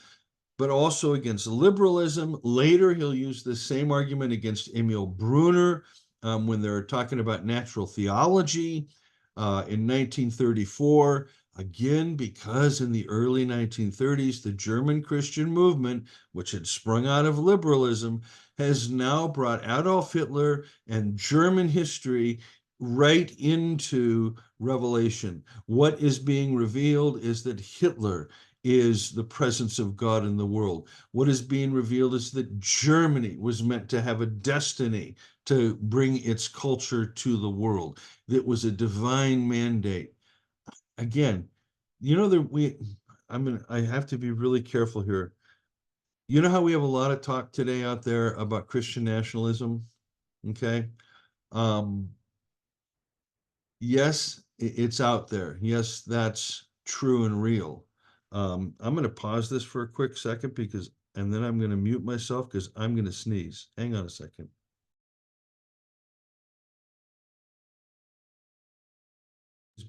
but also against liberalism. Later, he'll use the same argument against Emil Brunner when they're talking about natural theology in 1934. Again, because in the early 1930s, the German Christian movement, which had sprung out of liberalism, has now brought Adolf Hitler and German history right into Revelation. What is being revealed is that Hitler is the presence of God in the world. What is being revealed is that Germany was meant to have a destiny to bring its culture to the world. That was a divine mandate. Again, you know that I have to be really careful here. You know how we have a lot of talk today out there about Christian nationalism? Okay. Yes, it's out there. Yes, that's true and real. I'm going to pause this for a quick second and then I'm going to mute myself because I'm going to sneeze. Hang on a second.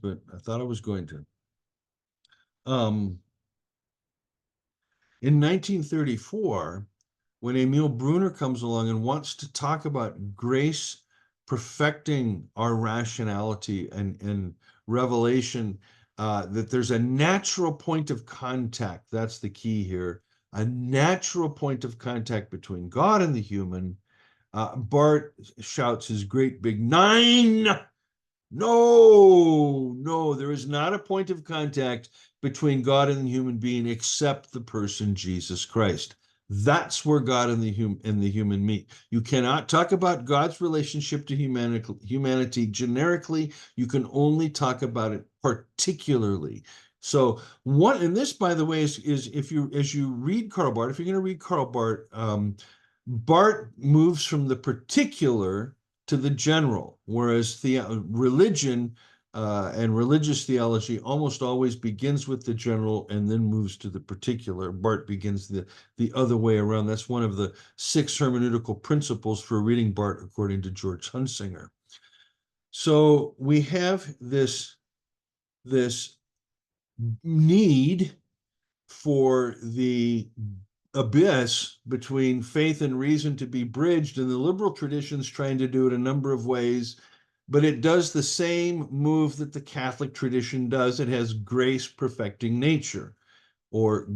But I thought I was going to. In 1934, when Emil Brunner comes along and wants to talk about grace perfecting our rationality and revelation, that there's a natural point of contact. That's the key here. A natural point of contact between God and the human. Barth shouts his great big nine. No, there is not a point of contact between God and the human being except the person Jesus Christ. That's where God and the human meet. You cannot talk about God's relationship to humanity generically. You can only talk about it particularly. So and this, by the way, is if you as you read Karl Barth, if you're going to read Karl Barth, Barth moves from the particular to the general, whereas religion and religious theology almost always begins with the general and then moves to the particular. Barth begins the other way around. That's one of the 6 hermeneutical principles for reading Barth, according to George Hunsinger. So we have this need for the abyss between faith and reason to be bridged, and the liberal tradition's trying to do it a number of ways, but it does the same move that the Catholic tradition does. It has grace perfecting nature, or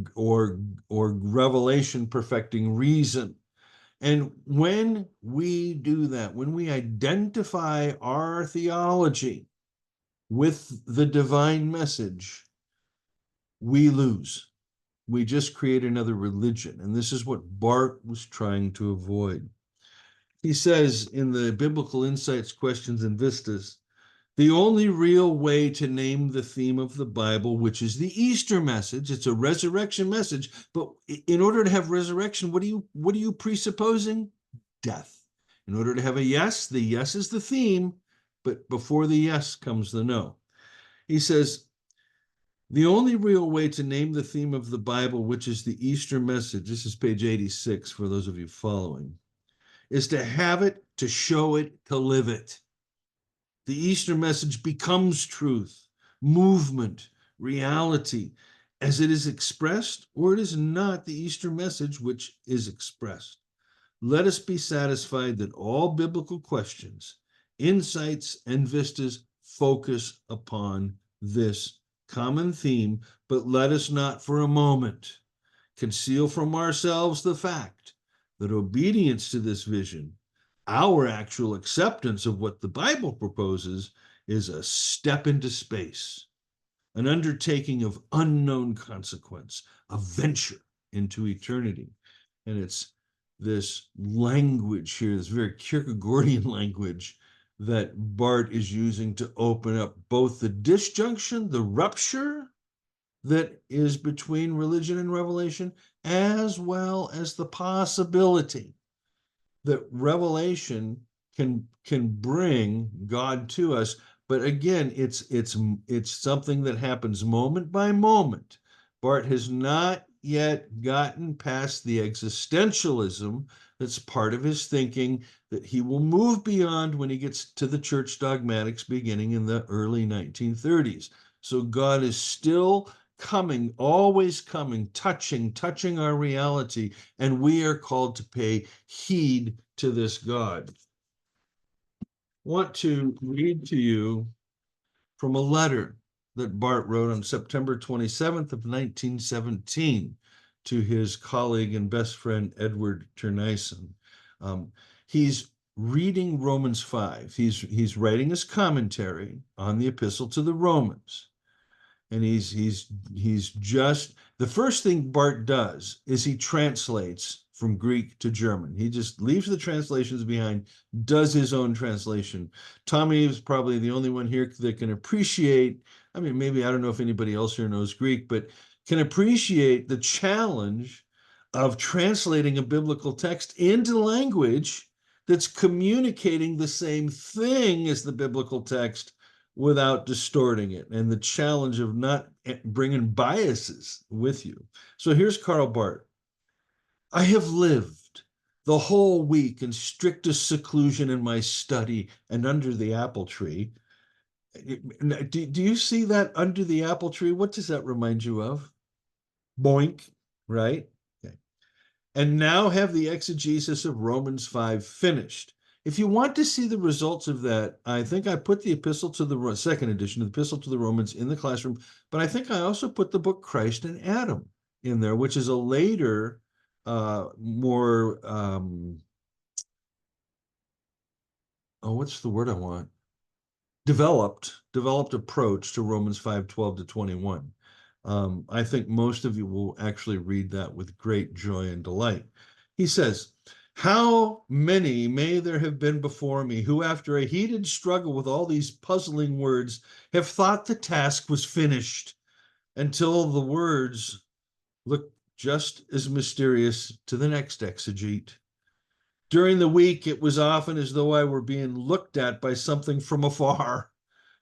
revelation perfecting reason. And when we do that, when we identify our theology with the divine message, we lose. We just create another religion. And this is what Barth was trying to avoid. He says in the Biblical Insights, Questions, and Vistas, the only real way to name the theme of the Bible, which is the Easter message, it's a resurrection message, but in order to have resurrection, what are you presupposing? Death. In order to have a yes, the yes is the theme, but before the yes comes the no. He says, the only real way to name the theme of the Bible, which is the Easter message, this is page 86 for those of you following, is to have it, to show it, to live it. The Easter message becomes truth, movement, reality, as it is expressed, or it is not the Easter message which is expressed. Let us be satisfied that all biblical questions, insights, and vistas focus upon this common theme, but let us not for a moment conceal from ourselves the fact that obedience to this vision, our actual acceptance of what the Bible proposes, is a step into space, an undertaking of unknown consequence, a venture into eternity. And it's this language here, this very Kierkegaardian language, that Barth is using to open up both the disjunction, the rupture that is between religion and revelation, as well as the possibility that revelation can bring God to us. But again, it's something that happens moment by moment. Barth has not yet gotten past the existentialism that's part of his thinking that he will move beyond when he gets to the church dogmatics beginning in the early 1930s. So God is still coming, always coming, touching our reality, and we are called to pay heed to this God. I want to read to you from a letter that Barth wrote on September 27th of 1917 to his colleague and best friend, Edward Terneyson. He's reading Romans 5. He's writing his commentary on the epistle to the Romans. And he's just, the first thing Barth does is he translates from Greek to German. He just leaves the translations behind, does his own translation. Tommy is probably the only one here that can appreciate, I mean, maybe I don't know if anybody else here knows Greek, but can appreciate the challenge of translating a biblical text into language that's communicating the same thing as the biblical text without distorting it, and the challenge of not bringing biases with you. So here's Karl Barth. I have lived the whole week in strictest seclusion in my study and under the apple tree. Do you see that under the apple tree? What does that remind you of? Boink, right? Okay. And now have the exegesis of Romans 5 finished. If you want to see the results of that, I think I put the epistle to the second edition of the epistle to the Romans in the classroom, but I think I also put the book Christ and Adam in there, which is a later, more, what's the word I want? Developed approach to Romans 5:12 to 21. I think most of you will actually read that with great joy and delight. He says, how many may there have been before me who, after a heated struggle with all these puzzling words, have thought the task was finished until the words look just as mysterious to the next exegete. During the week, it was often as though I were being looked at by something from afar,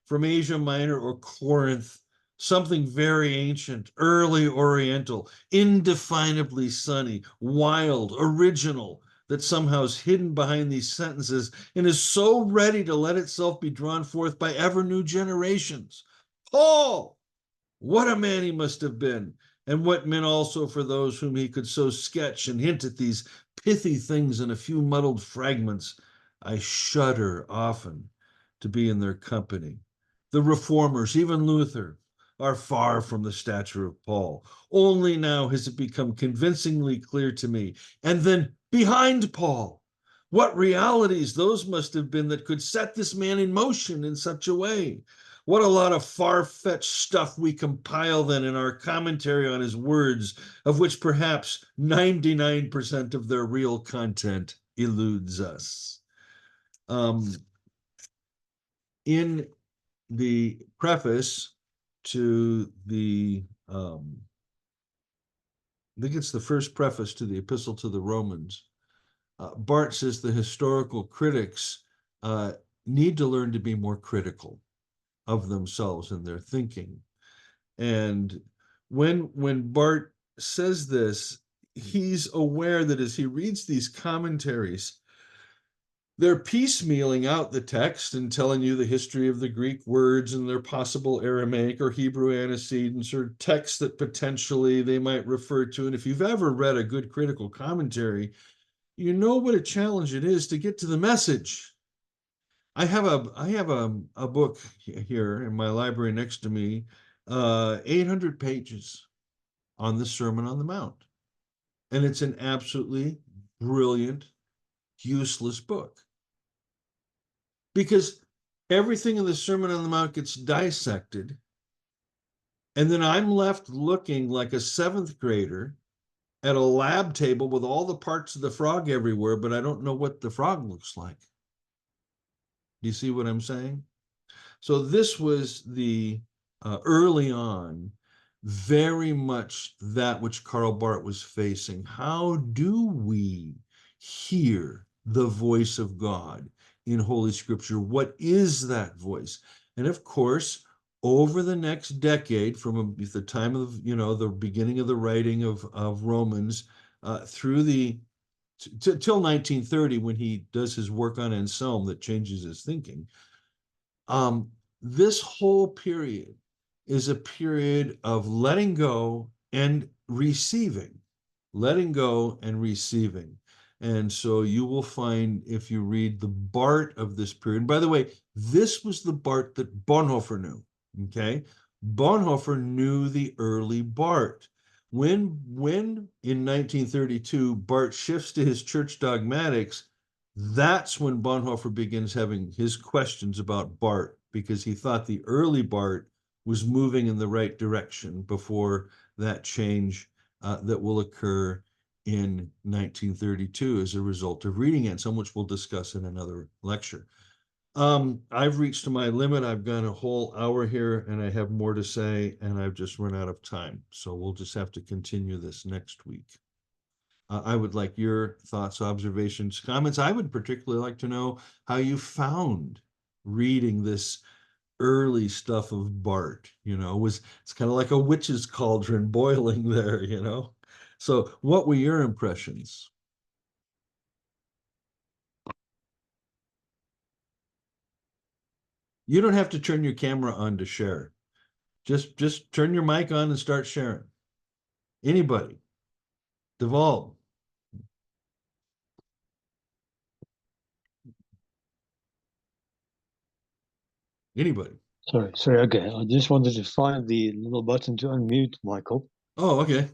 from Asia Minor or Corinth, something very ancient, early Oriental, indefinably sunny, wild, original, that somehow is hidden behind these sentences and is so ready to let itself be drawn forth by ever new generations. Paul, what a man he must have been, and what men also for those whom he could so sketch and hint at these pithy things in a few muddled fragments. I shudder often to be in their company. The reformers, even Luther, are far from the stature of Paul. Only now has it become convincingly clear to me. And then behind Paul, what realities those must have been that could set this man in motion in such a way. What a lot of far-fetched stuff we compile then in our commentary on his words, of which perhaps 99% of their real content eludes us. In the preface to the, I think it's the first preface to the Epistle to the Romans, Barth says the historical critics need to learn to be more critical of themselves and their thinking. And when Barth says this, he's aware that as he reads these commentaries, they're piecemealing out the text and telling you the history of the Greek words and their possible Aramaic or Hebrew antecedents or texts that potentially they might refer to. And if you've ever read a good critical commentary, you know what a challenge it is to get to the message. I have a book here in my library next to me, 800 pages on the Sermon on the Mount. And it's an absolutely brilliant, useless book. Because everything in the Sermon on the Mount gets dissected. And then I'm left looking like a seventh grader at a lab table with all the parts of the frog everywhere, but I don't know what the frog looks like. Do you see what I'm saying? So this was the early on, very much that which Karl Barth was facing. How do we hear the voice of God in Holy Scripture? What is that voice? And of course, over the next decade, from the time of the beginning of the writing of Romans through till 1930, when he does his work on Anselm that changes his thinking. This whole period is a period of letting go and receiving, letting go and receiving. And so you will find, if you read the Barth of this period, and by the way, this was the Barth that Bonhoeffer knew, okay? Bonhoeffer knew the early Barth. When in 1932, Barth shifts to his church dogmatics, that's when Bonhoeffer begins having his questions about Barth, because he thought the early Barth was moving in the right direction before that change that will occur in 1932 as a result of reading Anselm, which we'll discuss in another lecture. I've reached my limit. I've gone a whole hour here and I have more to say, and I've just run out of time. So we'll just have to continue this next week. I would like your thoughts, observations, comments. I would particularly like to know how you found reading this early stuff of Barth. It's kind of like a witch's cauldron boiling there, So what were your impressions? You don't have to turn your camera on to share. Just turn your mic on and start sharing. Anybody? Devolve. Anybody? Sorry. Okay, I just wanted to find the little button to unmute, Michael. Oh, okay.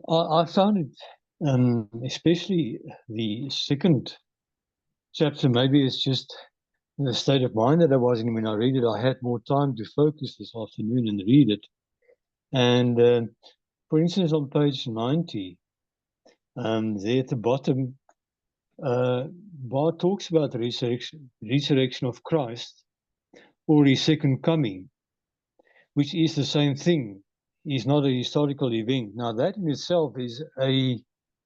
I found it, especially the second chapter. Maybe it's just the state of mind that I was in when I read it. I had more time to focus this afternoon and read it. And for instance, on page 90, there at the bottom, Barth talks about the resurrection of Christ or his second coming, which is the same thing. Is not a historical event. Now, that in itself is a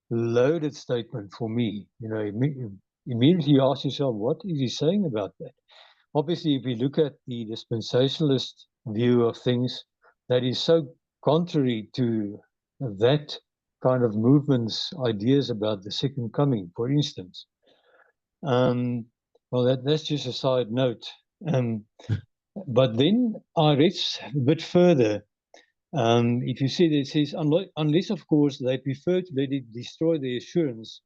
loaded statement for me. You know, immediately you ask yourself, what is he saying about that? Obviously, if we look at the dispensationalist view of things, that is so contrary to that kind of movement's ideas about the second coming, for instance. Well, that's just a side note. But then I read a bit further. If you see that it says, unless, of course, they prefer to let it destroy the assurance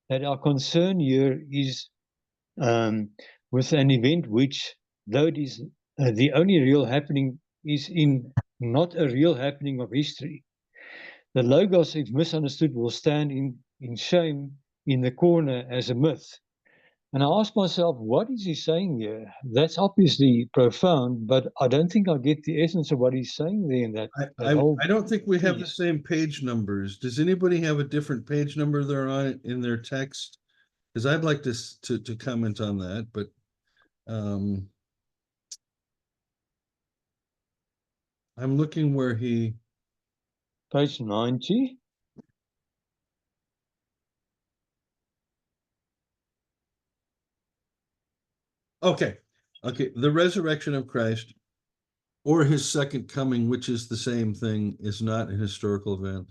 that our concern here is with an event which, though it is the only real happening, is in not a real happening of history. The Logos, if misunderstood, will stand in shame in the corner as a myth. And I ask myself, what is he saying here? That's obviously profound, but I don't think I get the essence of what he's saying there in that whole I don't think we have the piece. same page numbers. Does anybody have a different page number they're on in their text? Because I'd like to comment on that, but I'm looking where he. Page 90. Okay, the resurrection of Christ or his second coming, which is the same thing, is not a historical event.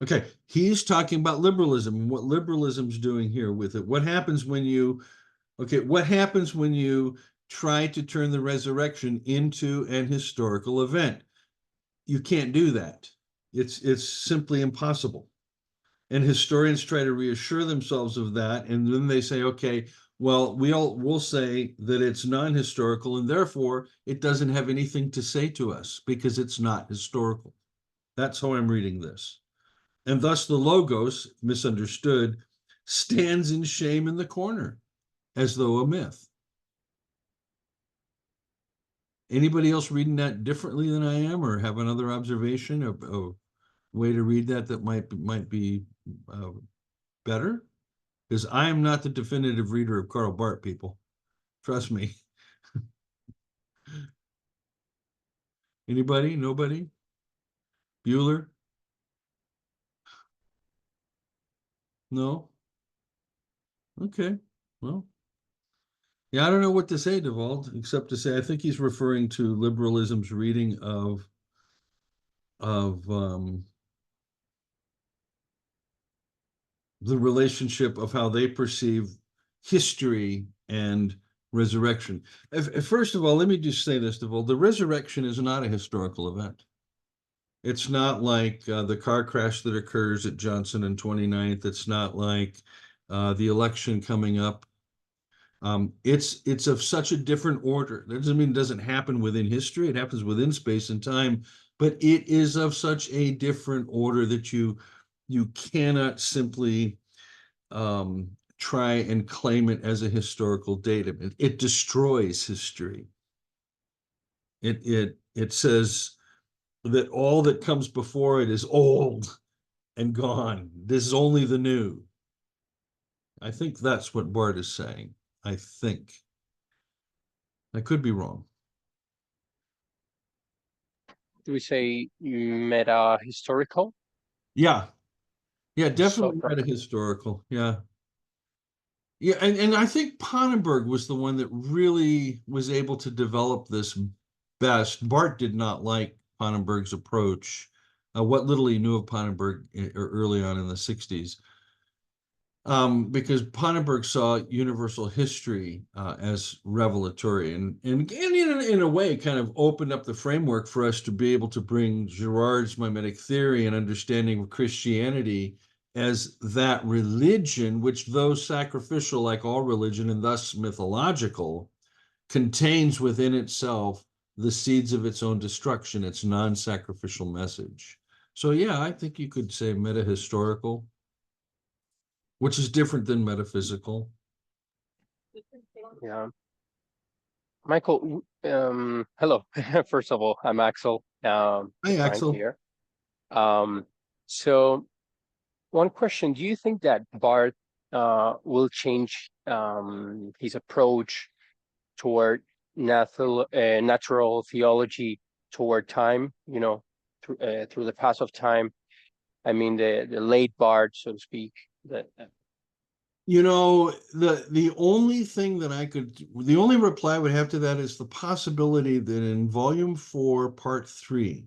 Okay, he's talking about liberalism and what liberalism's doing here with it. What happens when you try to turn the resurrection into an historical event? You can't do that. It's simply impossible. And historians try to reassure themselves of that, and then they say, okay, well, we'll say that it's non-historical, and therefore it doesn't have anything to say to us because it's not historical. That's how I'm reading this. And thus the Logos, misunderstood, stands in shame in the corner as though a myth. Anybody else reading that differently than I am, or have another observation, a way to read that might be better? Because I am not the definitive reader of Karl Barth, people. Trust me. Anybody? Nobody? Bueller? No? Okay. Well, yeah, I don't know what to say, Duvald, except to say I think he's referring to liberalism's reading of the relationship of how they perceive history and resurrection. First of all, let me just say this, Duvald. The resurrection is not a historical event. It's not like the car crash that occurs at Johnson and 29th. It's not like the election coming up. It's of such a different order. That doesn't mean it doesn't happen within history. It happens within space and time, but it is of such a different order that you cannot simply try and claim it as a historical datum. It destroys history. It says that all that comes before it is old and gone. This is only the new. I think that's what Barth is saying. I think. I could be wrong. Do we say meta historical? Yeah. Yeah, definitely So, meta historical. Yeah. Yeah, and I think Pannenberg was the one that really was able to develop this best. Barth did not like Pannenberg's approach. What little he knew of Pannenberg early on in the 60s. Because Pannenberg saw universal history as revelatory and in a way kind of opened up the framework for us to be able to bring Girard's mimetic theory and understanding of Christianity as that religion, which though sacrificial like all religion and thus mythological, contains within itself the seeds of its own destruction, its non-sacrificial message. So yeah, I think you could say meta-historical, which is different than metaphysical. Yeah. Michael, hello. First of all, I'm Axel, Hi, Frank Axel. here. So one question, do you think that Barth will change his approach toward natural theology toward time, through the pass of time? I mean, the late Barth, so to speak. The only thing that the only reply I would have to that is the possibility that in volume 4, part 3,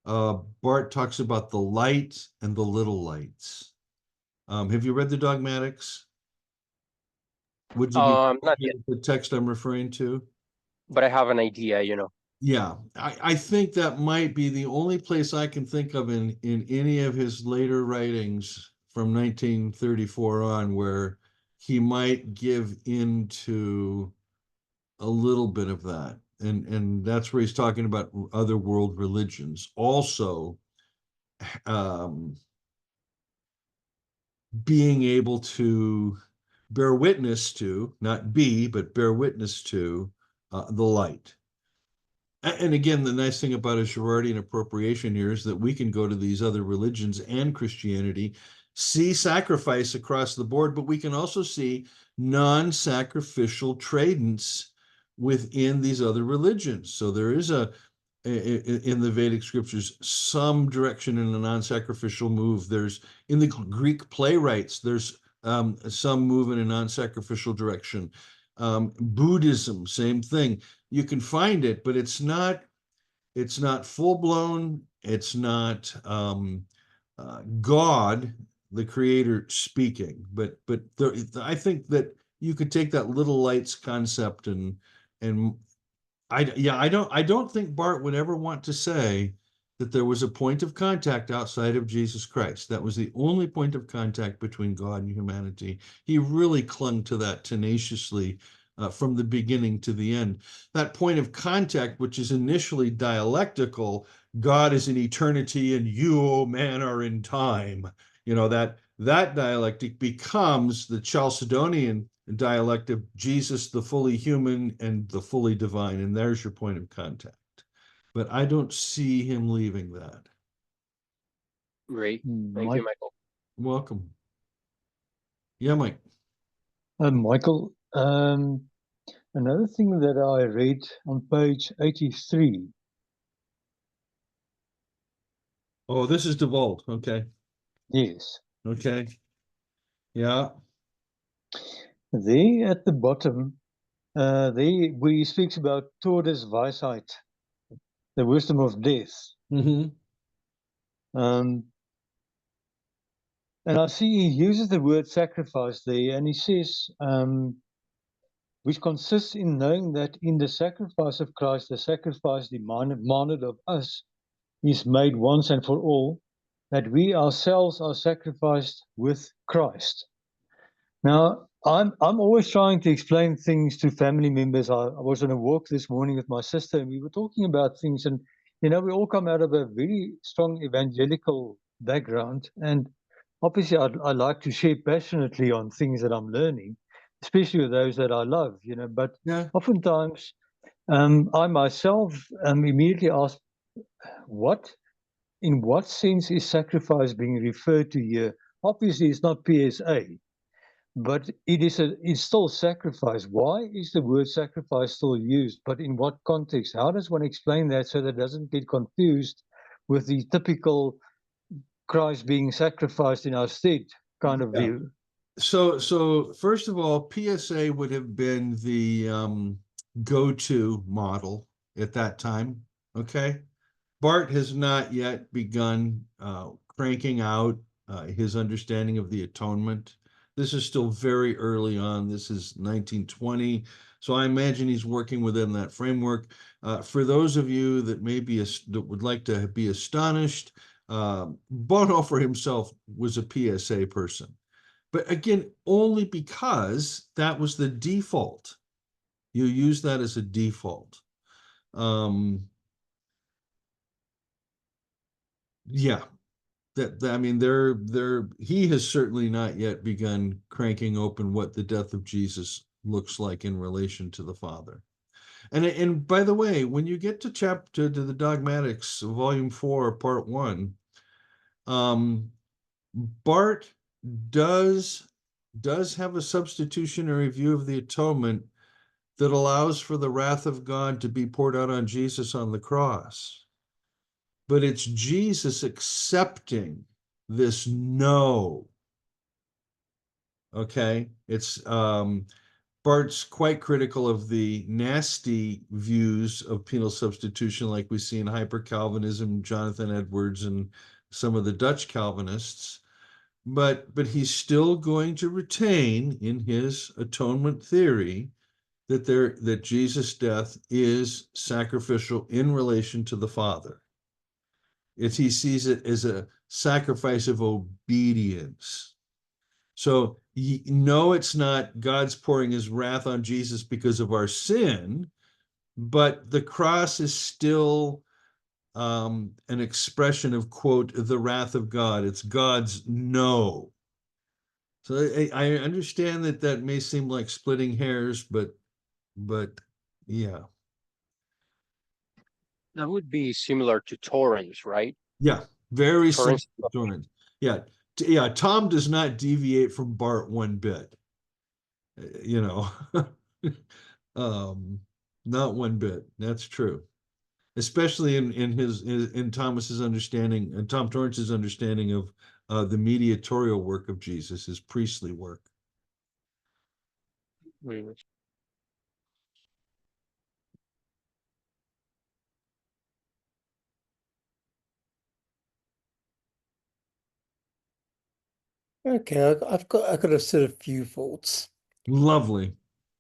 Bart talks about the light and the little lights. Have you read the dogmatics? Would you be Not yet, the text I'm referring to? but I have an idea, Yeah, I think that might be the only place I can think of in any of his later writings from 1934 on where he might give into a little bit of that. And that's where he's talking about other world religions. Also, um, being able to bear witness to, not be, but bear witness to the light. And again, the nice thing about a Girardian appropriation here is that we can go to these other religions and Christianity, see sacrifice across the board, but we can also see non-sacrificial tradents within these other religions. So there is in the Vedic scriptures some direction in a non-sacrificial move. There's in the Greek playwrights, there's some move in a non-sacrificial direction. Buddhism, same thing. You can find it, but it's not full blown. It's not God, the creator, speaking. But I think that you could take that little lights concept and I don't think Bart would ever want to say that there was a point of contact outside of Jesus Christ. That was the only point of contact between God and humanity. He really clung to that tenaciously from the beginning to the end. That point of contact, which is initially dialectical, God is in eternity and you, oh man, are in time. That dialectic becomes the Chalcedonian dialect of Jesus, the fully human and the fully divine. And there's your point of contact. But I don't see him leaving that. Great. Thank Mike, you, Michael. Welcome. Yeah, Mike. Michael, another thing that I read on page 83. Oh, this is DeVault. Okay. Yes. Okay. Yeah. There at the bottom, there where he speaks about Todesweisheit, the wisdom of death. Mm-hmm. And I see he uses the word sacrifice there, and he says, which consists in knowing that in the sacrifice of Christ, the sacrifice demanded of us is made once and for all, that we ourselves are sacrificed with Christ. Now, I'm always trying to explain things to family members. I was on a walk this morning with my sister, and we were talking about things, and we all come out of a very strong evangelical background, and obviously I like to share passionately on things that I'm learning, especially with those that I love, but Yeah. oftentimes I myself immediately ask, in what sense is sacrifice being referred to here? Obviously, it's not PSA, but it's still sacrifice. Why is the word sacrifice still used? But in what context? How does one explain that so that it doesn't get confused with the typical Christ being sacrificed in our stead kind of Yeah. view? So first of all, PSA would have been the go-to model at that time. Okay. Bart has not yet begun cranking out his understanding of the atonement. This is still very early on. This is 1920. So I imagine he's working within that framework. For those of you that that would like to be astonished, Bonhoeffer himself was a PSA person. But again, only because that was the default. You use that as a default. Yeah, I mean, he has certainly not yet begun cranking open what the death of Jesus looks like in relation to the Father. And by the way, when you get to the Dogmatics, Volume 4, Part 1, Barth does have a substitutionary view of the atonement that allows for the wrath of God to be poured out on Jesus on the cross. But it's Jesus accepting this no. Okay, it's Barth's quite critical of the nasty views of penal substitution, like we see in hyper-Calvinism, Jonathan Edwards, and some of the Dutch Calvinists. But he's still going to retain in his atonement theory that Jesus' death is sacrificial in relation to the Father. He sees it as a sacrifice of obedience. So no, it's not God's pouring his wrath on Jesus because of our sin, but the cross is still an expression of, quote, the wrath of God. It's God's no. So I understand that may seem like splitting hairs, but yeah. That would be similar to Torrance, right? Yeah, very similar Torrance. to Torrance. Yeah, yeah. Tom does not deviate from Barth one bit. You know, um, not one bit. That's true. Especially in Thomas's understanding and Tom Torrance's understanding of the mediatorial work of Jesus, his priestly work. Mm. Okay, I've got a sort of few thoughts. Lovely.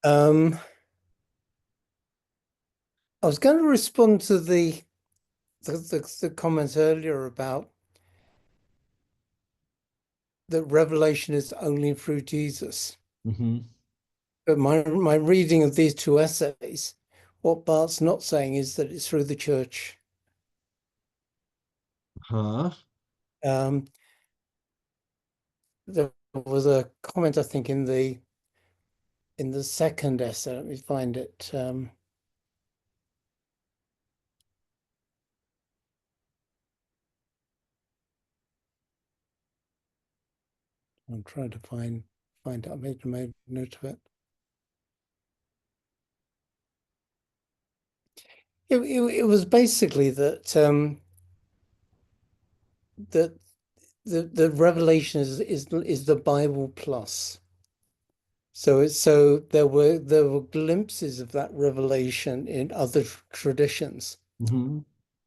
I was going to respond to the comments earlier about that revelation is only through Jesus. Mm-hmm. But my reading of these two essays, what Barth's not saying is that it's through the church. Huh? There was a comment, I think, in the second essay. Let me find it. I'm trying to find it. I made note of it. It was basically that that the revelation is the Bible plus. So there were glimpses of that revelation in other traditions. Mm-hmm.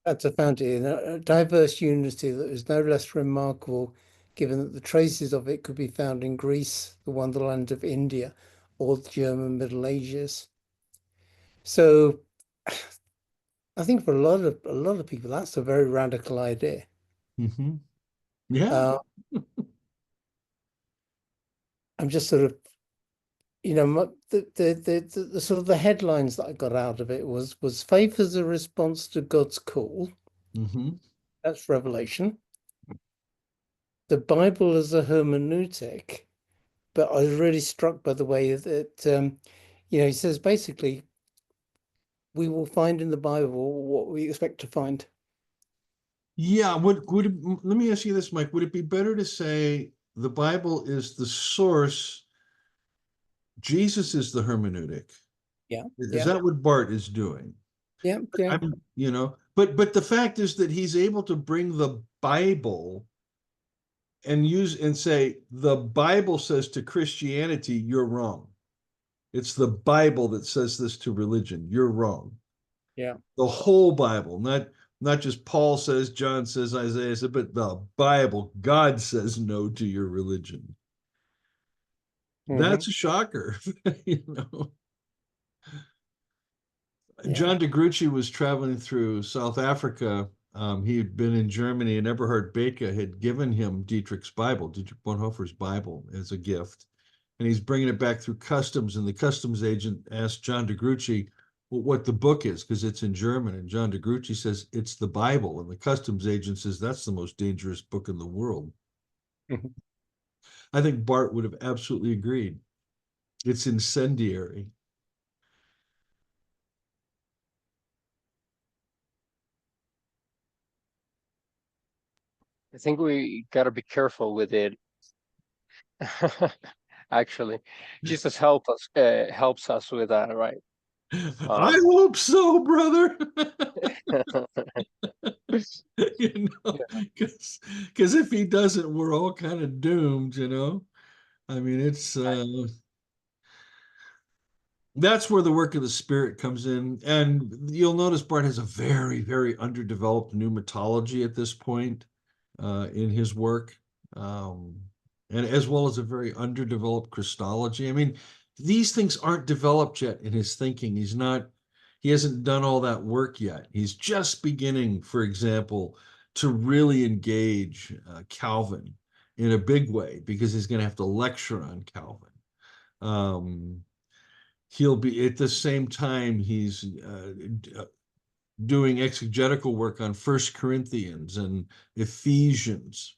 That's a found in a diverse unity that is no less remarkable, given that the traces of it could be found in Greece, the wonderland of India, or the German Middle Ages. So I think for a lot of people, that's a very radical idea. Mm-hmm. Yeah. I'm just sort of, the sort of the headlines that I got out of it was faith as a response to God's call. Mm-hmm. That's revelation. The Bible as a hermeneutic. But I was really struck by the way that, he says basically, we will find in the Bible what we expect to find. Yeah. Let me ask you this, Mike. Would it be better to say the Bible is the source, Jesus is the hermeneutic? Yeah. Is that what Barth is doing? Yeah. But the fact is that he's able to bring the Bible and say the Bible says to Christianity, you're wrong. It's the Bible that says this to religion. You're wrong. Yeah. The whole Bible, not just Paul says, John says, Isaiah says, but the Bible. God says no to your religion. That's a shocker, you know. Yeah. John DeGrucci was traveling through South Africa. He had been in Germany, and Eberhard Beke had given him Dietrich's Bible, Dietrich Bonhoeffer's Bible, as a gift. And he's bringing it back through customs, and the customs agent asked John DeGrucci, what the book is, because it's in German, and John DeGrucci says it's the Bible, and the customs agent says that's the most dangerous book in the world. I think Barth would have absolutely agreed. It's incendiary. I think we got to be careful with it. Actually, Jesus helps us with that, right? I hope so, brother. You know, Yeah. because if he doesn't, we're all kind of doomed, you know. I mean, it's that's where the work of the Spirit comes in. And you'll notice Barth has a very, very underdeveloped pneumatology at this point in his work, and as well as a very underdeveloped Christology. I mean, these things aren't developed yet in his thinking. He hasn't done all that work yet. He's just beginning, for example, to really engage Calvin in a big way because he's going to have to lecture on Calvin. He'll be at the same time he's doing exegetical work on First Corinthians and Ephesians.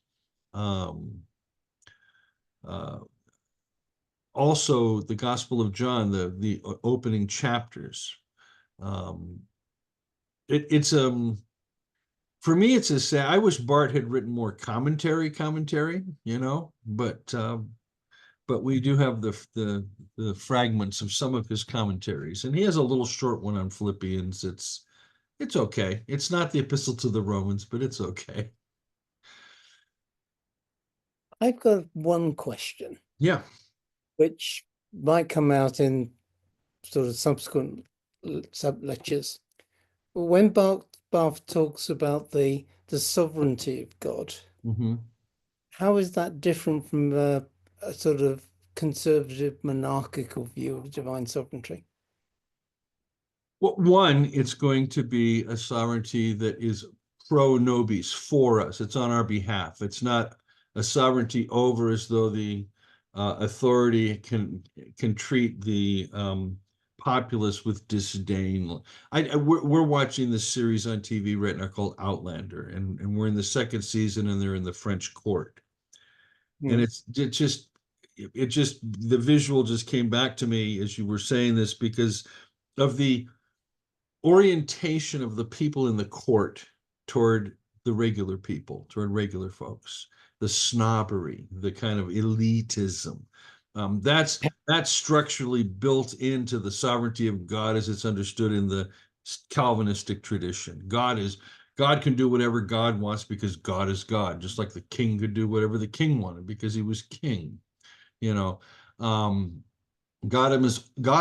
Also, the Gospel of John, the opening chapters. It's for me, it's a sad. I wish Barth had written more commentary, you know, but we do have the fragments of some of his commentaries, and he has a little short one on Philippians. It's okay. It's not the Epistle to the Romans, but it's okay. I've got one question, Yeah. which might come out in sort of subsequent sub lectures. When Barth talks about the sovereignty of God, Mm-hmm. how is that different from a sort of conservative monarchical view of divine sovereignty? Well, one, it's going to be a sovereignty that is pro nobis, for us. It's on our behalf. It's not a sovereignty over as though the authority can treat the populace with disdain. We're watching this series on TV right now called Outlander, and we're in the second season, and they're in the French court. And it just the visual just came back to me as you were saying this because of the orientation of the people in the court toward the regular people, toward regular folks, the snobbery, the kind of elitism. That's structurally built into the sovereignty of God as it's understood in the Calvinistic tradition. God can do whatever God wants because God is God, just like the king could do whatever the king wanted because he was king. You know, God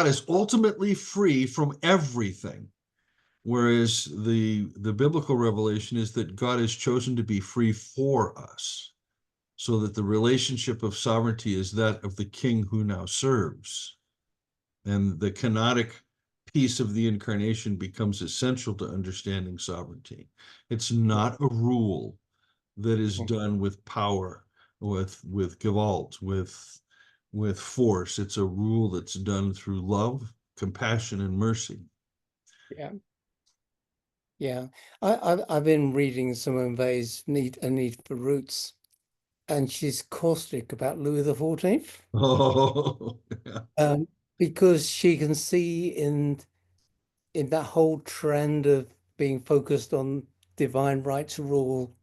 is ultimately free from everything. Whereas the biblical revelation is that God has chosen to be free for us, so that the relationship of sovereignty is that of the king who now serves. And the kenotic piece of the incarnation becomes essential to understanding sovereignty. It's not a rule that is done with power, with gewalt, with force. It's a rule that's done through love, compassion, and mercy. Yeah. Yeah, I've been reading Simone Weil's A Need for Roots, and she's caustic about Louis XIV, Oh, yeah. because she can see in that whole trend of being focused on divine right to rule,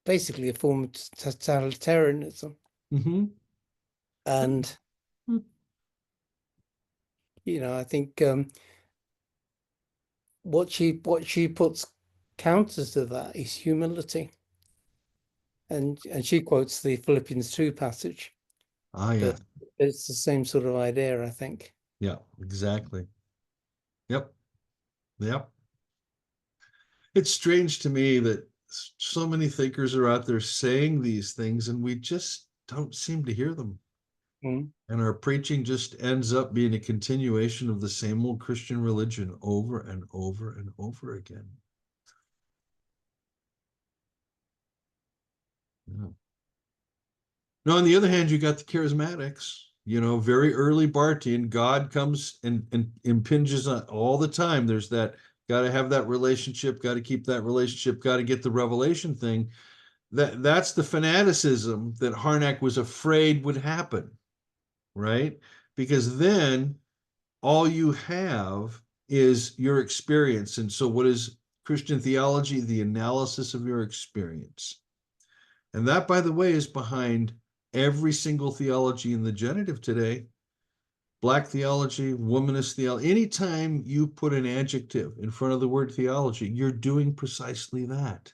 basically a form of totalitarianism. Mm-hmm. And I think what she puts counters to that is humility. And she quotes the Philippians 2 passage, Ah, yeah. but it's the same sort of idea, I think. Yeah, exactly. Yep. Yep. It's strange to me that so many thinkers are out there saying these things and we just don't seem to hear them. Mm. And our preaching just ends up being a continuation of the same old Christian religion over and over and over again. Yeah. Now, on the other hand, you got the charismatics, very early Barthian, God comes and impinges on all the time. There's that, got to have that relationship, got to keep that relationship, got to get the revelation thing. That's the fanaticism that Harnack was afraid would happen, right? Because then all you have is your experience. And so what is Christian theology? The analysis of your experience. And that, by the way, is behind every single theology in the genitive today. Black theology, womanist theology. Anytime you put an adjective in front of the word theology, you're doing precisely that.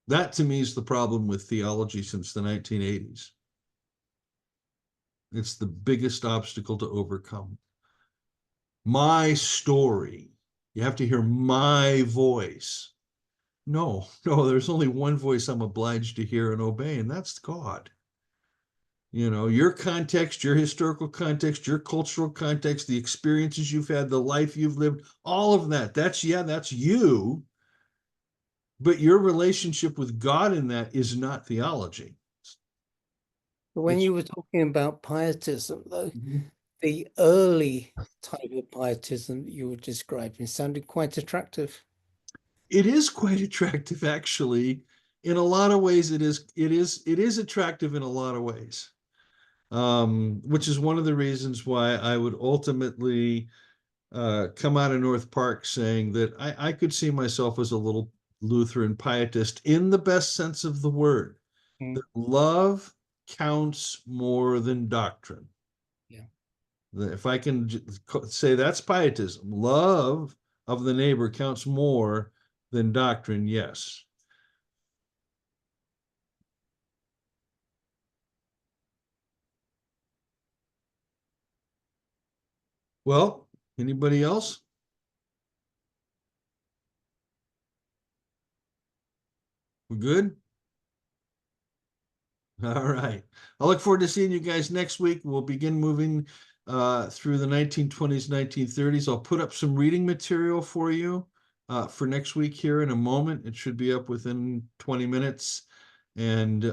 That, to me, is the problem with theology since the 1980s. It's the biggest obstacle to overcome. My story. You have to hear my voice. No, there's only one voice I'm obliged to hear and obey, and that's God. Your context, your historical context, your cultural context, the experiences you've had, the life you've lived, all of that. That's you. But your relationship with God in that is not theology. But when you were talking about pietism, though, Mhm. the early type of pietism that you were describing sounded quite attractive. It is quite attractive, actually. In a lot of ways, it is attractive in a lot of ways. Which is one of the reasons why I would ultimately come out of North Park saying that I could see myself as a little Lutheran pietist in the best sense of the word. That love counts more than doctrine. Yeah. If I can say that's pietism, love of the neighbor counts more than doctrine, yes. Well, anybody else? We're good? All right. I look forward to seeing you guys next week. We'll begin moving through the 1920s, 1930s. I'll put up some reading material for you for next week here in a moment. It should be up within 20 minutes. And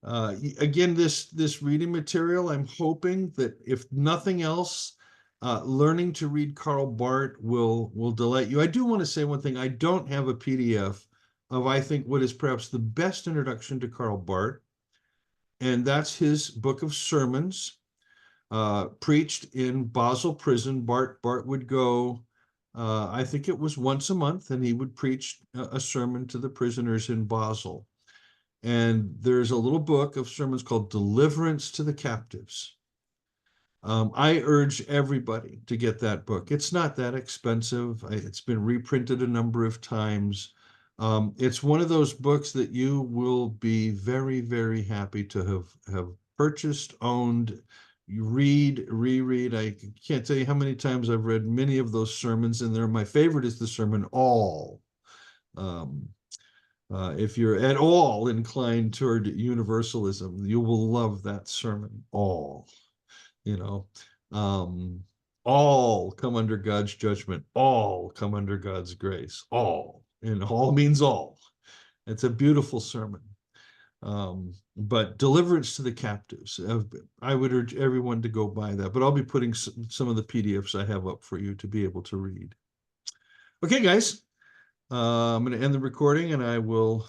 again, this reading material, I'm hoping that if nothing else, learning to read Karl Barth will delight you. I do want to say one thing. I don't have a PDF of, I think, what is perhaps the best introduction to Karl Barth, and that's his book of sermons, preached in Basel prison. Barth would go, I think it was once a month, and he would preach a sermon to the prisoners in Basel. And there's a little book of sermons called Deliverance to the Captives. I urge everybody to get that book. It's not that expensive. It's been reprinted a number of times. It's one of those books that you will be very, very happy to have purchased, owned, you read, reread. I can't tell you how many times I've read many of those sermons in there. My favorite is the sermon All. If you're at all inclined toward universalism, you will love that sermon, All. All come under God's judgment, all come under God's grace, all. And all means all. It's a beautiful sermon. But Deliverance to the Captives, I would urge everyone to go buy that, but I'll be putting some of the PDFs I have up for you to be able to read. Okay, guys, I'm going to end the recording, and I will